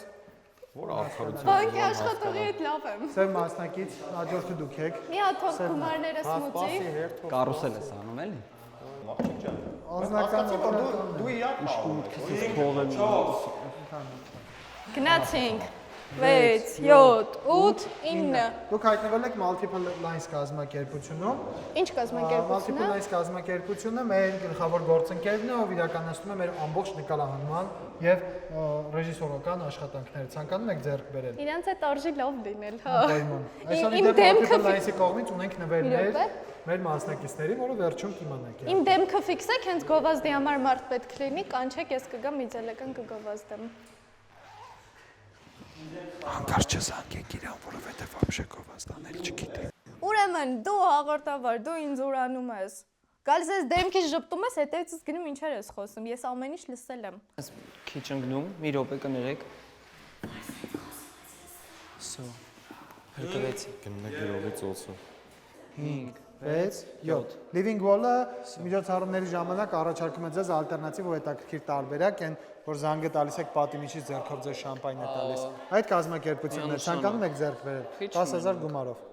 որ արդարություն։ Բանկի աշխատողի հետ լավ եմ։ Սև մասնակից, հաջորդը դուք եք։ Մի հատ թող գումարները սմուծի։ Կարուսել ես անում էլի։ Անձնական օգնական։ Դու իրար Քեզ փողը Գնացինք 6, 7, 8, 9։ Դուք հայտնվել եք Multiple Lines կազմակերպությունում։ Ինչ կազմակերպություն Multiple է։ Lines կազմակերպությունը մեր գլխավոր գործընկերն է, ով իրականացնում է մեր ամբողջ նկարահանման եւ ռեժիսորական աշխատանքները։ Ցանկանում եք ձեռք բերել։ Իրանց հետ արժի լավ լինել, հա։ Պայման։ Այսօր Իմ դեպի դեմքը Multiple Lines-ի կողմից ունենք նվերներ Իրոք է։ մեր մասնակիցների, որը վերջում կիմանաք։ Իմ դեմքը ֆիքսեք, հենց գովազդի համար մարդ պետք լինի, կանչեք, ես կգամ իձելական կգովազդեմ։ Հանկարծ չզանգեք իրան, որովհետեւ вообще գովազդանել չգիտի։ Ուրեմն դու հաղորդավար, դու ինձ ուրանում ես։ Գալիս ես դեմքից ժպտում ես, հետևից գնում ինչեր ես խոսում։ Ես ամեն ինչ լսել եմ։ Քիչ ընկնում, մի րոպե կներեք։ Սո։ Հրկվեցի։ Գնա գրողից ոսը։ 5, 6, 7։ Living Wall-ը միջոցառումների ժամանակ առաջարկում է ձեզ ալտերնատիվ ու հետաքրքիր տարբերակ, այն որ զանգը տալիս եք պատի միջից ձեռքով ձեր շամպայն է տալիս։ Այդ կազմակերպությունն է, ցանկանում եք ձեռք բերել 10000 գումարով։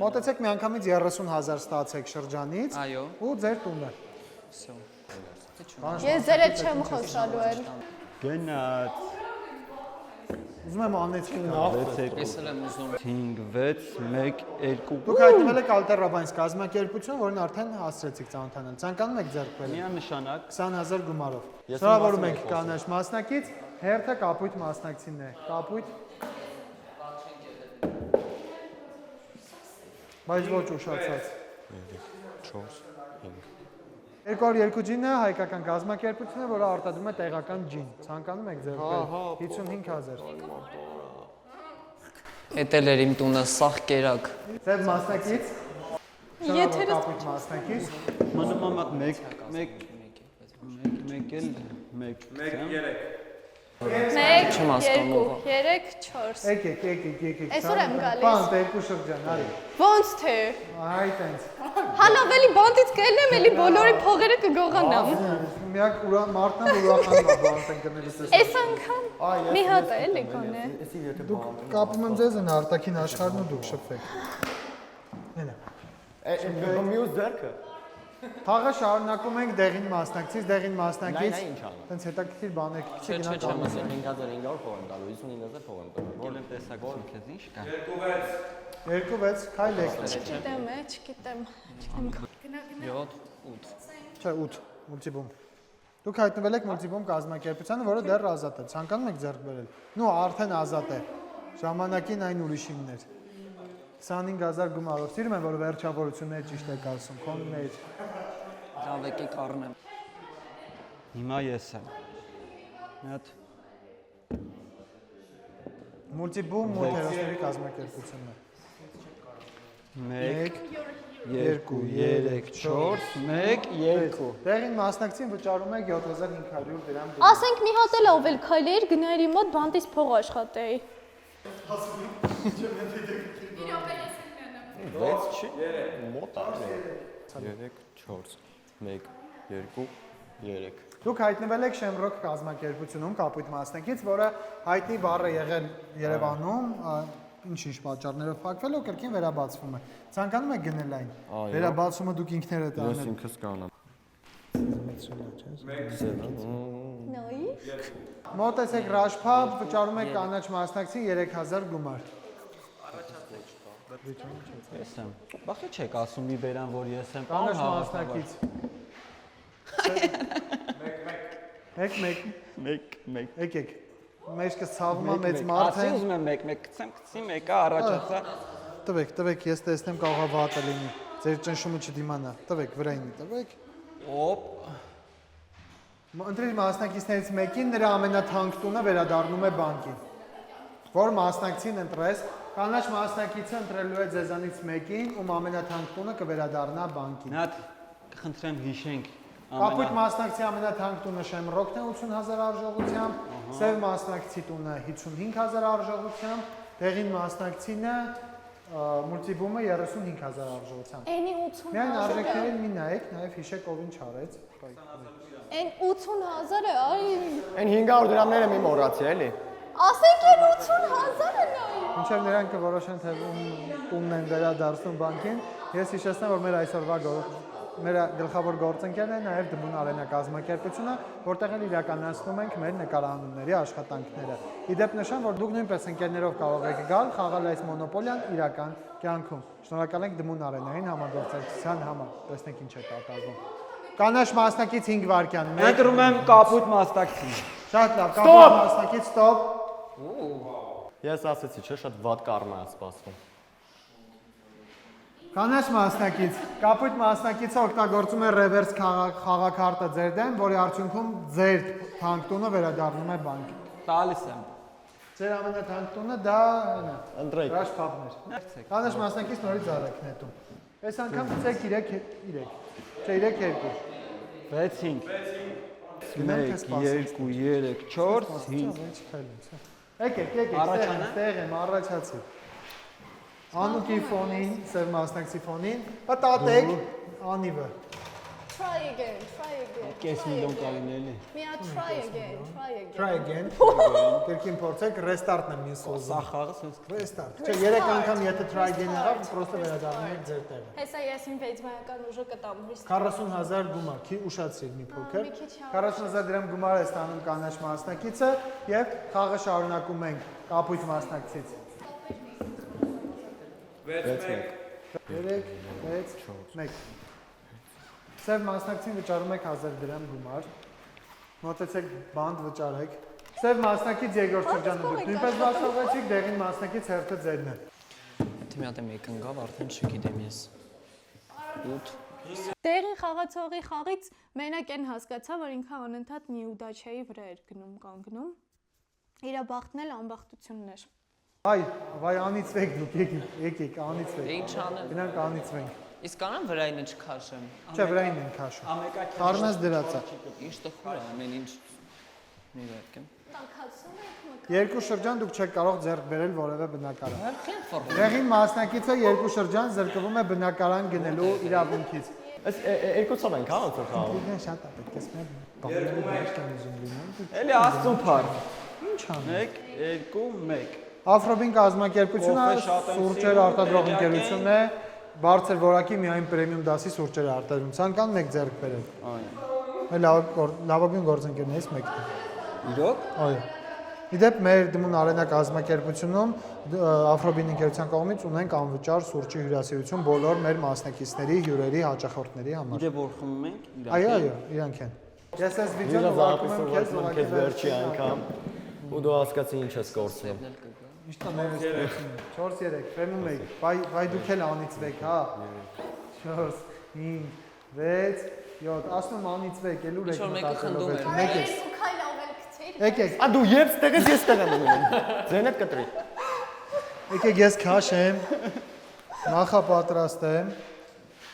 Մոտեցեք միանգամից 30,000 ստացեք շրջանից ու ձեր տունը։ Սո։ Ես ձեր հետ չեմ խոսալու էլ։ Գնաց Ուզում եմ անեցքի նախ։ Ես էլ եմ ուզում։ 5 6 1 2 Դուք հայտնվել եք Ալտերաբանս կազմակերպություն, որին արդեն հասցրեցիք ծանոթանալ։ Ցանկանում եք ձեռք բերել միանշանակ 20000 գումարով։ Շնորհավորում ենք կանաչ մասնակից, հերթը կապույտ մասնակցին է։ Կապույտ Բայց ոչ ուշացած։ 4 5 202 ջինը հայկական կազմակերպություն է, որը արտադրում է տեղական ջին։ Ցանկանում եք ձեր 55,000։ Էտել էր իմ տունը սաղ կերակ։ Ձեր մասնակից։ Եթերս Կապույտ մասնակից։ Մնում եմ մեկ 1 Չեմ 2 հասկանում։ 3 4 Եկեք։ Այսօր եմ գալիս։ Բանտ երկու շրջան, արի։ Ոնց թե Այ տենց։ հալավելի բանտից կելնեմ, էլի բոլորի փողերը կգողանամ։ Միակ մարդն է, որ ուրախանում է բանտ են գնելիս էս։ Այս անգամ մի հատ է էլի գոնե։ Դուք կապում եմ ձեզ են արտաքին աշխարհն ու դուք շփվեք։ Հենա։ Մյուս ձեռքը։ Խաղը շարունակում ենք դեղին մասնակցից, դեղին մասնակից։ Նա ինչ անում։ Տենց հետաքրքիր բաներ Չէ, չէ, գնանք։ 5500 փող եմ տալու, 59000 փող եմ տալու։ Որ եմ տեսակում քեզ ինչ կա։ 2-6 քայլեք։ Չգիտեմ։ 7 8 Չէ, 8 մուլտիբում։ Դուք հայտնվել եք մուլտիբում կազմակերպությանը, որը դեռ ազատ է։ Ցանկանում եք ձեռք բերել։ Նու արդեն ազատ է։ Ժամանակին այն ուրիշ իմներ։ 25000 գումարով։ Սիրում եմ, որ վերջավորությունները ճիշտ եք ասում, քոններ։ Դավեկի կառնեմ։ Հիմա ես եմ։ Մի հատ Մուլտիբում մուլտերոսների կազմակերպությունն է։ 1 2 3 4 1 2 Դեղին մասնակցին վճարում եք 7500 դրամ։ Ասենք մի հատ էլ ով էլ քայլեր գնայր իմ մոտ բանտից փող աշխատեի։ 6 չի։ Մոտ է։ 3 4 1 2 3 Դուք հայտնվել եք Շեմրոք կազմակերպությունում կապույտ մասնակից, որը հայտնի բառ է եղել Երևանում, ինչ պատճառներով փակվել ու կրկին վերաբացվում է։ Ցանկանում եք գնել այն։ Վերաբացումը դուք ինքներդ Ես անել։ ինքս կանամ։ Նայ։ Մոտեցեք Ռաշփապ, վճարում եք կանաչ մասնակցին 3000 գումար։ Ես եմ։ Բախի չեք ասում մի բերան որ ես եմ։ Կանաչ մասնակից։ 1 Եկեք։ Մեջքը ցավում է մեծ մարդ է։ Ասի ուզում եմ 1 գցի մեկը առաջացա։ Տվեք, ես տեսնեմ կարող է վատը լինի։ Ձեր ճնշումը չդիմանա։ Տվեք, վրայինի տվեք։ Օպ։ Ընտրի մասնակիցներից մեկին նրա ամենաթանկ տունը վերադառնում է բանկին։ Որ մասնակցին ընտրես, կանաչ մասնակիցը ընտրելու է ձեզանից մեկին, ում ամենաթանկ տունը կվերադառնա բանկին։ Նատ կխնդրեմ հիշենք Կապույտ մասնակցի ամենաթանկ տունը Շեմրոքն է 80000 արժողությամբ, սև մասնակցի տունը 55000 արժողությամբ, դեղին մասնակցինը մուլտիբումը 35000 արժողությամբ։ Էնի 80 Միայն արժեքներին մի նայեք, նաև հիշեք ով ինչ արեց։ Այն 80000-ը, այ Այն 500 դրամները մի մոռացի, էլի։ ասենք այն 80000-ը նայ։ Մինչև նրանք կորոշեն թե ում տունն են վերադարձնում բանկին, ես հիշեցնեմ, որ մեր այսօրվա մեր գլխավոր գործընկերն է նաև Դմուն Արենա կազմակերպությունը, որտեղ էլ իրականացնում ենք մեր նկարահանումների աշխատանքները։ Իդեպ նշեմ, որ դուք նույնպես ընկերներով կարող եք գալ, խաղալ այս մոնոպոլիան իրական կյանքում։ Շնորհակալ ենք Դմուն Արենային համագործակցության համար։ Տեսնենք ինչ է կատարվում։ Կանաչ մասնակից 5 վայրկյան։ Ընտրում եմ կապույտ մասնակցին։ Շատ լավ, կապույտ մասնակից ստոպ։ Ես ասեցի, չէ, շատ վատ կառմա է սպասվում։ Կանաչ մասնակից, կապույտ մասնակիցը օգտագործում է ռևերս խաղակարտը ձեր դեմ, որի արդյունքում ձեր թանկ տունը վերադառնում է բանկին։ Տալիս եմ։ Ձեր ամենաթանկ տունը դա հենա։ Ընտրեք։ Ռաշփապն էր։ Կանաչ մասնակից նորից արեք նետում։ Այս անգամ ցեք 3 Չէ 3-2։ 6 5 1 2 3 4 5 Եկեք, ստեղ եմ, առաջացի։ Անուկի ֆոնին, սև մասնակցի ֆոնին, պատատեք անիվը։ Try again. Կես միլիոն կալինել է։ Մի հատ try again. Try again։ Կերկին փորձեք, restart-ն եմ ես ուզում։ Սա խաղը sense Restart։ Չէ, 3 անգամ եթե try again եղավ, պրոստը վերադառնում եք ձեր տեղը։ Հեսա ես իմ վեճմայական ուժը կտամ։ 40000 գումար, քիչ ուշացրիր մի փոքր։ մի քիչ հա։ 40000 դրամ գումար է ստանում կանաչ մասնակիցը եւ խաղը շարունակում ենք կապույտ մասնակցից։ 3-6-1 Սև մասնակցին վճարում եք 1000 դրամ գումար։ Մոտեցեք բանդ վճարեք։ Սև մասնակից երկրորդ շրջանը դուք նույնպես բացողեցիք, դեղին մասնակից հերթը ձերն է։ Եթե մի հատ եմ եկն գավ, արդեն չգիտեմ ես։ 8 Տեղին խաղացողի խաղից մենակ այն հասկացա, որ ինքը անընդհատ Նիուդաչայի վրա էր գնում կանգնում։ Իրա բախտն էլ անբախտություններ։ Վայ անիծվեք դուք, եկեք, անիծվեք։ Ինչ անել։ Գնանք անիծվենք։ Իսկ անեմ վրայինը չքաշեմ։ Չէ, վրային են քաշում։ Առնես դրածա։ Ինչ տխուր է, ամեն ինչ։ Մի վերքեմ։ Տակացում եք մոտ։ Երկու շրջան դուք չեք կարող ձեռք բերել որևէ բնակարան։ Արդեն ֆորմ։ Տեղին մասնակիցը երկու շրջան զրկվում է բնակարան գնելու իրավունքից։ Այս երկուսով ենք, հա, ոնց խաղում։ Դու շատ է, պետք է սմեր բաղների դաշտ եմ ուզում լինել։ Էլի աստուն փար։ Ինչ անում։ 1 2 1 Աֆրոբին կազմակերպությունը սուրճեր արտադրող ընկերությունն է, բարձր որակի միայն պրեմիում դասի սուրճեր արտադրում։ Ցանկանում եք ձեռք բերել։ Այո։ Լավագույն գործընկերներից մեկն է։ Իրոք։ Այո։ Իդեպ մեր Դմուն Արենա կազմակերպությունում Աֆրոբին ընկերության կողմից ունենք անվճար սուրճի հյուրասիրություն բոլոր մեր մասնակիցների, հյուրերի, հաճախորդների համար։ Դե որ խմում ենք իրաք։ Այո, իրանք են։ Ես այս վիդեոն ուղարկում եմ քեզ, քեզ վերջի անգամ ու դու հասկացի ինչ ես կորցնում։ Միշտ մեր էստացին։ 4-3, ֆրեմում եք։ Վայ դուք էլ անիծվեք, հա։ 4 5 6 7 ասում անիծվեք, էլ ուր եք մտածելով եք։ Մեկ է։ Ու քայլ ավել գցեի։ Եկեք։ Ա դու երբ ստեղես ես ստեղ եմ ունում։ Ձեն հետ կտրի։ Եկեք ես քաշեմ։ Նախապատրաստեմ։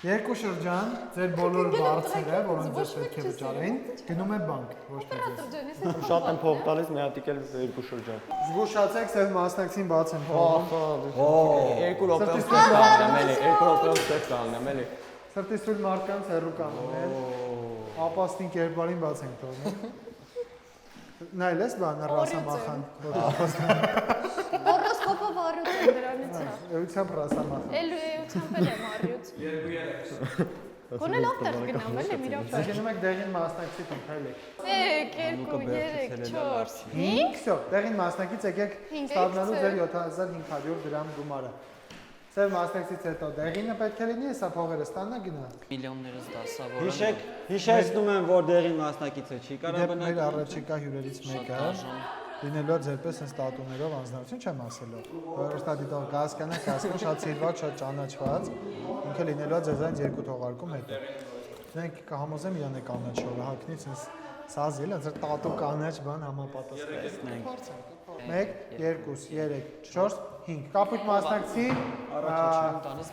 Երկու շրջան, ձեր բոլոր բարձերը, որոնց ձեզ պետք է վճարեին, գնում է բանկ, ոչ թե ձեզ։ Շատ եմ փող տալիս, մի հատիկ էլ երկու շրջան։ Զգուշացեք, սև մասնակցին բաց են փողում։ Երկու րոպեով ստեղ կանգնեմ, էլի, երկու րոպեով ստեղ կանգնեմ, էլի։ Սրտի սույլ մարդկանց հեռու կանգնել։ Ապաստին կերպարին բաց ենք թողնում։ Նայել ես բանը ռասամախան։ Հորոսկոպը վարույց է դրանից է։ Էությամբ ռասամախան։ Էլությամբ էլ եմ առյուծ։ Գոնե լավ տեղ գնամ, էլի մի րոպե։ Գնում եք դեղին մասնակցի տուն, քայլեք։ 1 2 3 4 5 Всё, դեղին մասնակից եկեք ստանալու ձեր 7500 դրամ գումարը։ Սև մասնակցից հետո դեղինը պետք է լինի, հեսա փողերը ստանա գնա։ Միլիոններս դասավորան։ Հիշեցնում եմ, որ դեղին մասնակիցը չի կարող Իդեպ մեր առաջիկա հյուրերից մեկը լինելու է ձերպես այս տատուներով անձնարություն չեմ ասելով։ Հեռուստադիտող կհասկանա, շատ սիրված, շատ ճանաչված, ինքը լինելու է ձեզանից երկու թողարկում հետո։ Դրանք կհամոզեմ իրան է կանաչորը, հակնից այս սազի էլ ձեր տատու կանաչ բան համապատասխան։ 1 2 3 4 5 կապույտ մասնակցի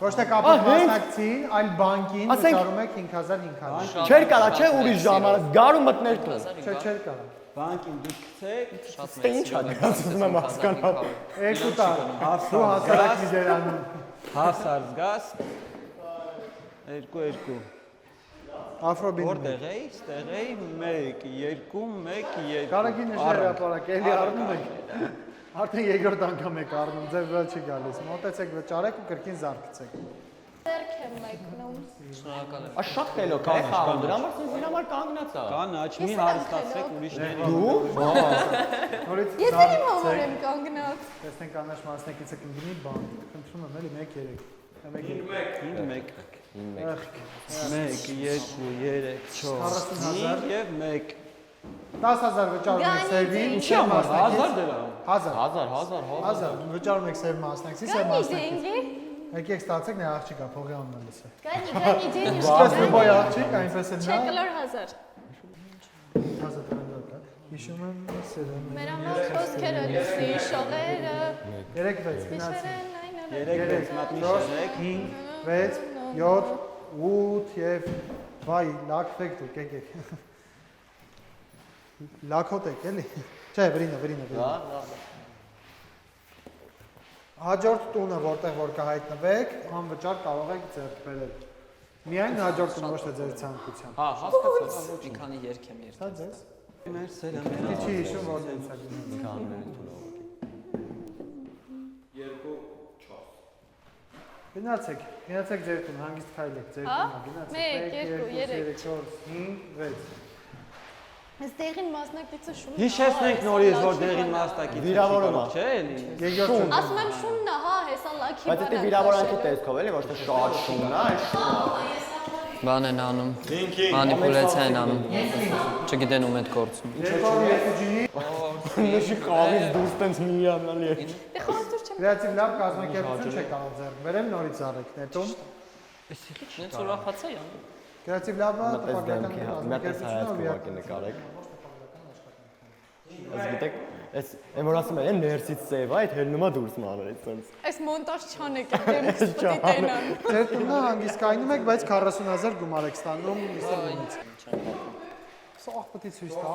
ոչ թե կապույտ մասնակցի, այլ բանկին վճարում եք 5500։ Չէր կարա, չէ ուրիշ ժամանակ, գար ու մտներ տուն։ Չէ, չէր կարա։ բանկին դուք գցեք, Շատ Ստե ինչ ա դրած ուզում եմ հասկանալ։ 2 տար։ Դու հասարակ միդերանում։ հասար զգաս 2 2 Աֆրոբին։ Որտեղ էի, ստեղ էի 1 2 1 2 Կարագի նշեր հրապարակ, էլի առնում եք։ Արդեն երկրորդ անգամ եք առնում, ձեր վրա չի գալիս։ Մոտեցեք վճարեք ու կրկին զարկցեք։ Ձերք եմ մեկնում։ Շնորհակալ եմ։ Ա շատ խելոք է խաղում, դրա համար ինձ համար կանգնած է։ կանաչ մի հարստացրեք ուրիշներին։ Դու։ Նորից Ես էլ իմ համար եմ կանգնած։ տեսնենք կանաչ մասնակիցը կգնի բան։ Խնդրում եմ էլի 1 3 1 1 եւ 1 10000 վճարում եք սերվին, Ինչի համար 1000 դրամ 1000 վճարում եք սերվ մասնակցի, սերվ Գանի մասնակցի։ դենգի։ Եկեք ստացեք նե աղջիկա փողի անունը լսեք։ Գանի դենգի։ Ինչպես լոբայ աղջիկ, այնպես էլ նա Չեկլոր 1000։ 1000 դրամ կա։ Հիշում եմ սերվը։ Մեր համար խոսքերը լուսի շողերը։ 3-6 գնացի։ 3 մատնիշեք 5 6 7 8 եւ վայ լակվեք դուք եկեք։ Լակոտ եք էլի։ Չէ, վրինը։ Հաջորդ տունը, որտեղ որ կհայտնվեք, անվճար կարող եք ձեռք բերել։ Միայն հաջորդ տունը ոչ թե ձեր ցանկությամբ։ Հա, հասկացա։ Մի քանի երկ եմ Դա երգել։ ձեզ։ մեր սերը Ինչ չի հիշում որ դից է գնում։ Գնացեք ձեր տուն, հանգիստ քայլեք ձեր տունը, գնացեք 1 2 3 4 5 6 Այստեղին մասնակիցը շունն է։ Հիշեցնենք նորից, որ դեղին մասնակիցը Վիրավորում է։ չէ էլի։ Երկրորդ Ասում եմ շունն է, հա, հեսա լաքի Բայց դե վիրավորանքի տեսքով էլի, ոչ թե շատ շունն է, Բան են անում։ Մանիպուլյացիա են անում։ Չգիտեն ում հետ գործում։ Երկու ջինի Նշի խաղից դուրս տենց միանալի է։ Դե խաղացուր չեմ Կրեատիվ լավ կազմակերպություն չեք կարող ձեռք բերել, նորից արեք նետում։ Ինձ ուրախացա յան։ Կրեատիվ լավը տպագրական Մետես հայացք նկարեք։ Ես գիտեք, այս եմ որ ասում եմ ներսից սև, այդ հելնումա դուրս մանրից sense։ Այս մոնտաժ չանեք, դեմքս պիտի տենան։ Ձեր տունը հանգիստ կայնում եք, բայց 40000 գումար եք ստանում Միսթր Բունից։ Սա պիտի ցույց տա։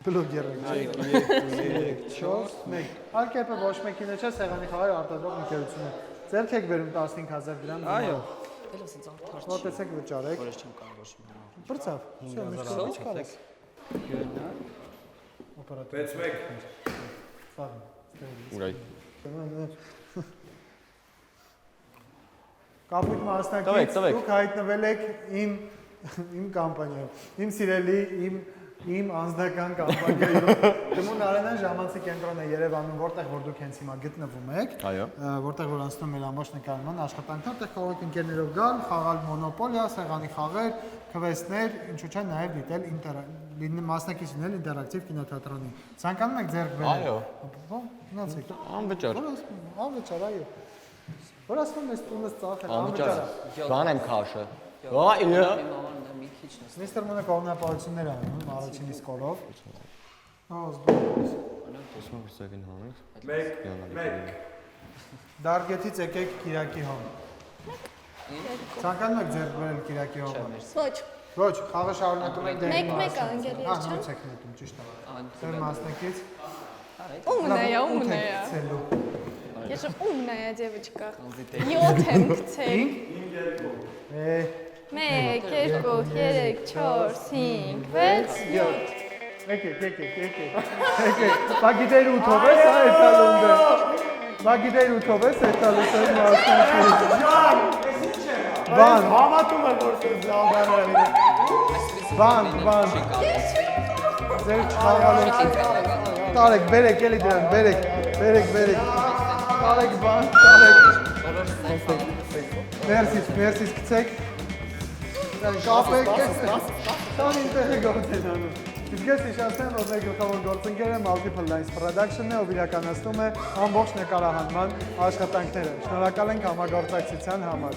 Բլոգերներ 3 4 1 Արկեպը ոչ մեկին չէ, սեղանի խաղեր արտադրող ընկերությունը։ Ձեռք եք վերում 15000 դրամ։ Այո։ Դելը սենց արդար։ Մոտեցեք վճարեք։ Որոշ չեմ կարող ոչ մի։ Բրծավ։ Всё, մենք կողքալես։ Օպերատոր։ 6-1։ Սաղ։ Ուրայ։ Կապույտ մասնակից դուք հայտնվել եք իմ կամպանիայում, իմ սիրելի, իմ անձնական կամպանիայում։ Դմուն Արենան ժամանցի կենտրոնն է Երևանում, որտեղ որ դուք հենց հիմա գտնվում եք, որտեղ որ անցնում մեր ամբողջ նկարման աշխատանքներ, որտեղ կարող եք ընկերներով գալ, խաղալ մոնոպոլիա, սեղանի խաղեր, քվեսներ, ինչու՞ չէ նաև դիտել մասնակից լինել ինտերակտիվ կինոթատրոնի։ Ցանկանում եք ձեռք բերել։ Այո։ Գնացեք։ Անվճար։ Անվճար, այո։ Որ ասում ես տունս ծախել, անվճար։ Բան եմ քաշը։ Այո։ Միսթր Մոնը կողմնապահություններ անում, առաջին իսկ օրով։ Զբաղվում։ Ոսում վրսակին հանես։ 1 Դարգետից եկեք Կիրակի հոմ։ Ցանկանում եք ձեռք բերել Կիրակի հոմը։ Ոչ։ Ոչ, խաղը շարունակում եք դեպի։ Մեկ անգելի չէ։ Նույնց եք նետում, ճիշտ է։ Ձեր մասնակից։ Умная. Ես умная девочка։ 7 եմ գցել։ 1 2 3 4 5 6 7 Եկեք։ Բագիդեր ութով ես այդ տալունը։ Բագիդեր ութով ես այդ տալուսը մասնակից։ Բան, համատում եմ որ զալդարը։ Բան։ Ձեր չխաղալու։ Տարեք, բերեք էլի դրան, բերեք։ Տարեք բան, տարեք։ Մերսիս գցեք։ Կապեք։ Տան ինտեղ է գործեն անում։ Իսկ ես իշացնեմ, որ մեր գլխավոր գործընկերը Multiple Lines Production-ն է, ով իրականացնում է ամբողջ նկարահանման աշխատանքները։ Շնորհակալ ենք համագործակցության համար։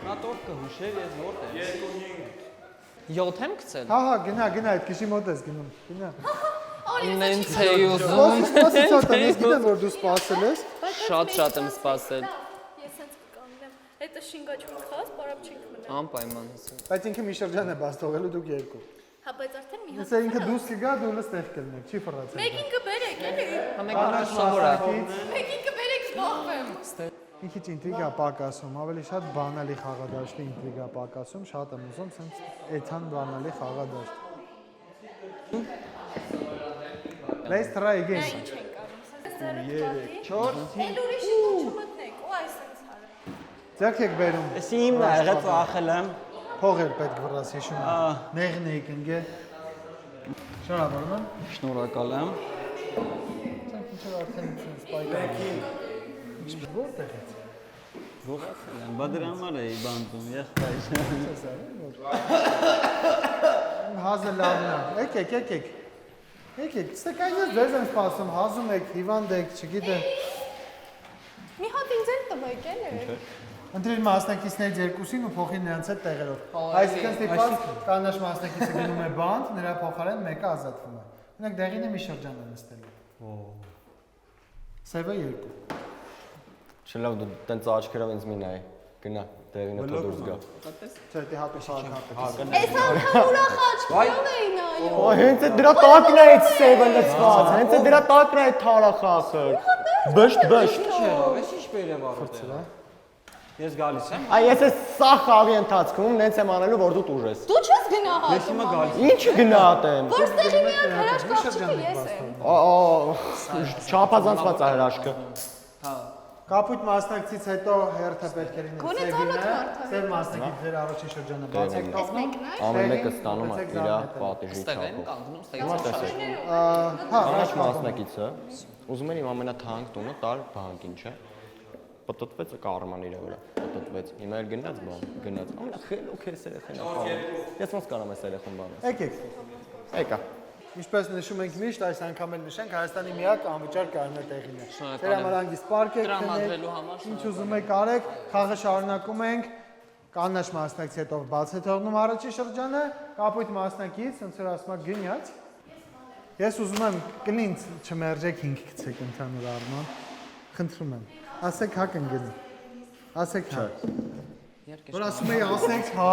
Նա տոր կհուշեր, ես որտեղ։ 7 եմ գցել։ Հա, գնա, այդ քիշի մոտ ես գնում։ Գնա։ Նենց էի ուզում։ Ես գիտեմ, որ դու սպասել ես։ Շատ եմ սպասել։ Ես հենց կկանեմ։ Հետո շինգաչում խաս, բարապ չենք մնա։ Անպայման հսա։ Բայց ինքը մի շրջան է բաց թողելու դուք երկու։ Հա, բայց արդեն մի հատ։ Հեսա ինքը դուրս կգա, դու լստեղ կլնեք, չի ֆռացել։ Մեկին կբերեք, էլի։ Համեք առաջնորը։ Մեկին կբերեք զբաղվեմ։ Մի քիչ ինտրիգա պակասում, ավելի շատ բանալի խաղադաշտի ինտրիգա պակասում, շատ եմ ուզում սենց այդքան բանալի խաղադաշտ։ Let's try again։ Ինչ ենք անում։ 3 4 5 ուրիշի չմտնեք, ու այս sense արա։ Ձեռք եք բերում։ Էս իմն է, եղած ախել եմ։ Փող էլ պետք վրաս հիշում եմ։ Նեղն էիք ընկե։ Շնորհավորում եմ։ Շնորհակալ եմ։ Ցանկ ինչ արդեն սպայկի։ Որտեղ է։ Ողացել եմ, բա դրա համար էի բանտում, եղբայր։ Հազը լավն է։ Եկեք։ Ստեկային ես ձեզ եմ սպասում, հազում եք, հիվանդ եք, չգիտեմ։ Մի հատ ինձ էլ տվեք, էլի։ Ընտրիր մասնակիցներից երկուսին ու փոխին նրանց հետ տեղերով։ Այսինքն ստիպված կանաչ մասնակիցը գնում է բանտ, նրա փոխարեն մեկը ազատվում է։ Մենակ դեղին է մի շրջան է նստելու։ Սևը 2։ Չլավ դու տենց աչքերով ինձ մի նայ։ Գնա, դերինը թող դուրս գա։ Չէ, դե հատուկ խաղ։ Այս անգամ ուրախ աչքերով էի նայում։ Օ, հենց է դրա տակն է այդ սևը լցված, հենց է դրա տակն է այդ թարախախր։ Բշտ։ Էս ինչ բերեմ առուտել։ Ես գալիս եմ։ Այ ես այս սա խաղի ընթացքում նենց եմ անելու, որ դու տուժես։ Դու չես գնահատում։ Ես հիմա գալիս։ Ինչ գնահատեմ։ Որ ստեղի մի հատ հրաշք աղջիկը ես եմ։ Չափազանցված է հրաշքը։ Հա։ Կապույտ մասնակցից հետո հերթը պետք է լինի Գոնե Սևինը, ծանոթ Սև մասնակից ձեր առաջին շրջանը բաց եք տողնում։ Ամեն մեկը ստանում է իր պատիժի Ստեղ եմ չափով։ կանգնում, Հիմա ստեղ տեսեք։ Հա, Առաջ մասնակիցը ուզում են իմ ամենաթանկ տունը տալ բանկին, չէ։ Պտտվեց կարման իր վրա, պտտվեց։ Հիմա էլ գնաց։ Ամենախելոք է երեխան։ Ես ոնց կարամ այս երեխան բանը։ Եկեք։ Եկա։ Ինչպես նշում ենք միշտ, այս անգամ էլ նշենք, Հայաստանի միակ անվճար կայունը տեղին է։ Շնորհակալ Ձեր եմ։ համար հանգիստ պարկ եք, Տրամադրելու համար ինչ ուզում եք արեք, խաղը շարունակում ենք։ Կանաչ մասնակից հետո բաց է թողնում առաջի շրջանը, կապույտ մասնակից, ոնց որ ասում եք գնաց։ Ես ուզում եմ կլինց չմերժեք 5 գցեք ընդհանուր առմամբ։ Խնդրում եմ։ Ասեք հա կընկնի։ Ասեք հա։ Որ ասում էի ասեք հա,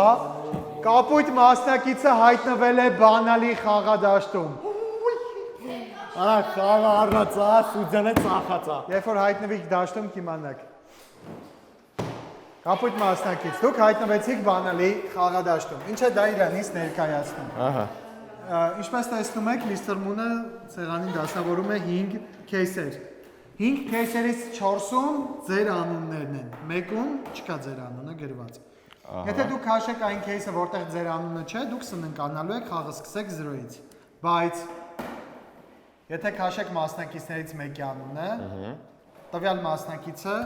կապույտ մասնակիցը հայտնվել է բանալի խաղադաշտում։ Արա խաղը առածա, սուձանը ծախածա։ Երբ որ հայտնվիք դաշտում կիմանաք։ Կապույտ մասնակից, դուք հայտնվեցիք բանալի խաղադաշտում։ Ինչ է դա իրանից ներկայացնում։ Ահա։ Ինչպես տեսնում եք, Mr. Moon-ը սեղանին դասավորում է 5 кейսեր։ 5 кейսերից 4-ում ձեր անուններն են, մեկում չկա ձեր անունը գրված։ Եթե դուք քաշեք այն кейսը, որտեղ ձեր անունը չէ, դուք սննկանալու եք խաղը սկսեք 0-ից։ Բայց եթե քաշեք մասնակիցներից մեկի անունը, տվյալ մասնակիցը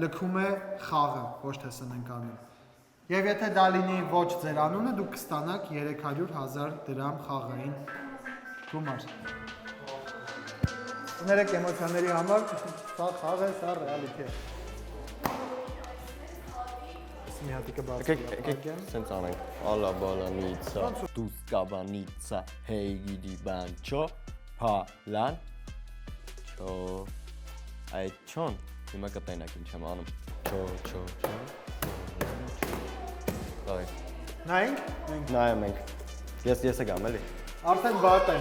լքում է խաղը, ոչ թե սննկանում։ Եվ եթե դա լինի ոչ ձեր անունը, դուք կստանաք 300,000 դրամ խաղային գումար։ Ուներեք էմոցիաների համար, սա խաղ է, սա ռեալիթի է։ Մի հատիկը բարձր Սենց անենք, ալա բալանիցա, դուսկաբանիցա, հեյ գիդի բանչո, պալան, չո, այդ չոն, հիմա կտենակ ինչ եմ անում, չո, Նայենք։ նայեմ ենք, ես գամ էլի, Արդեն վատ է։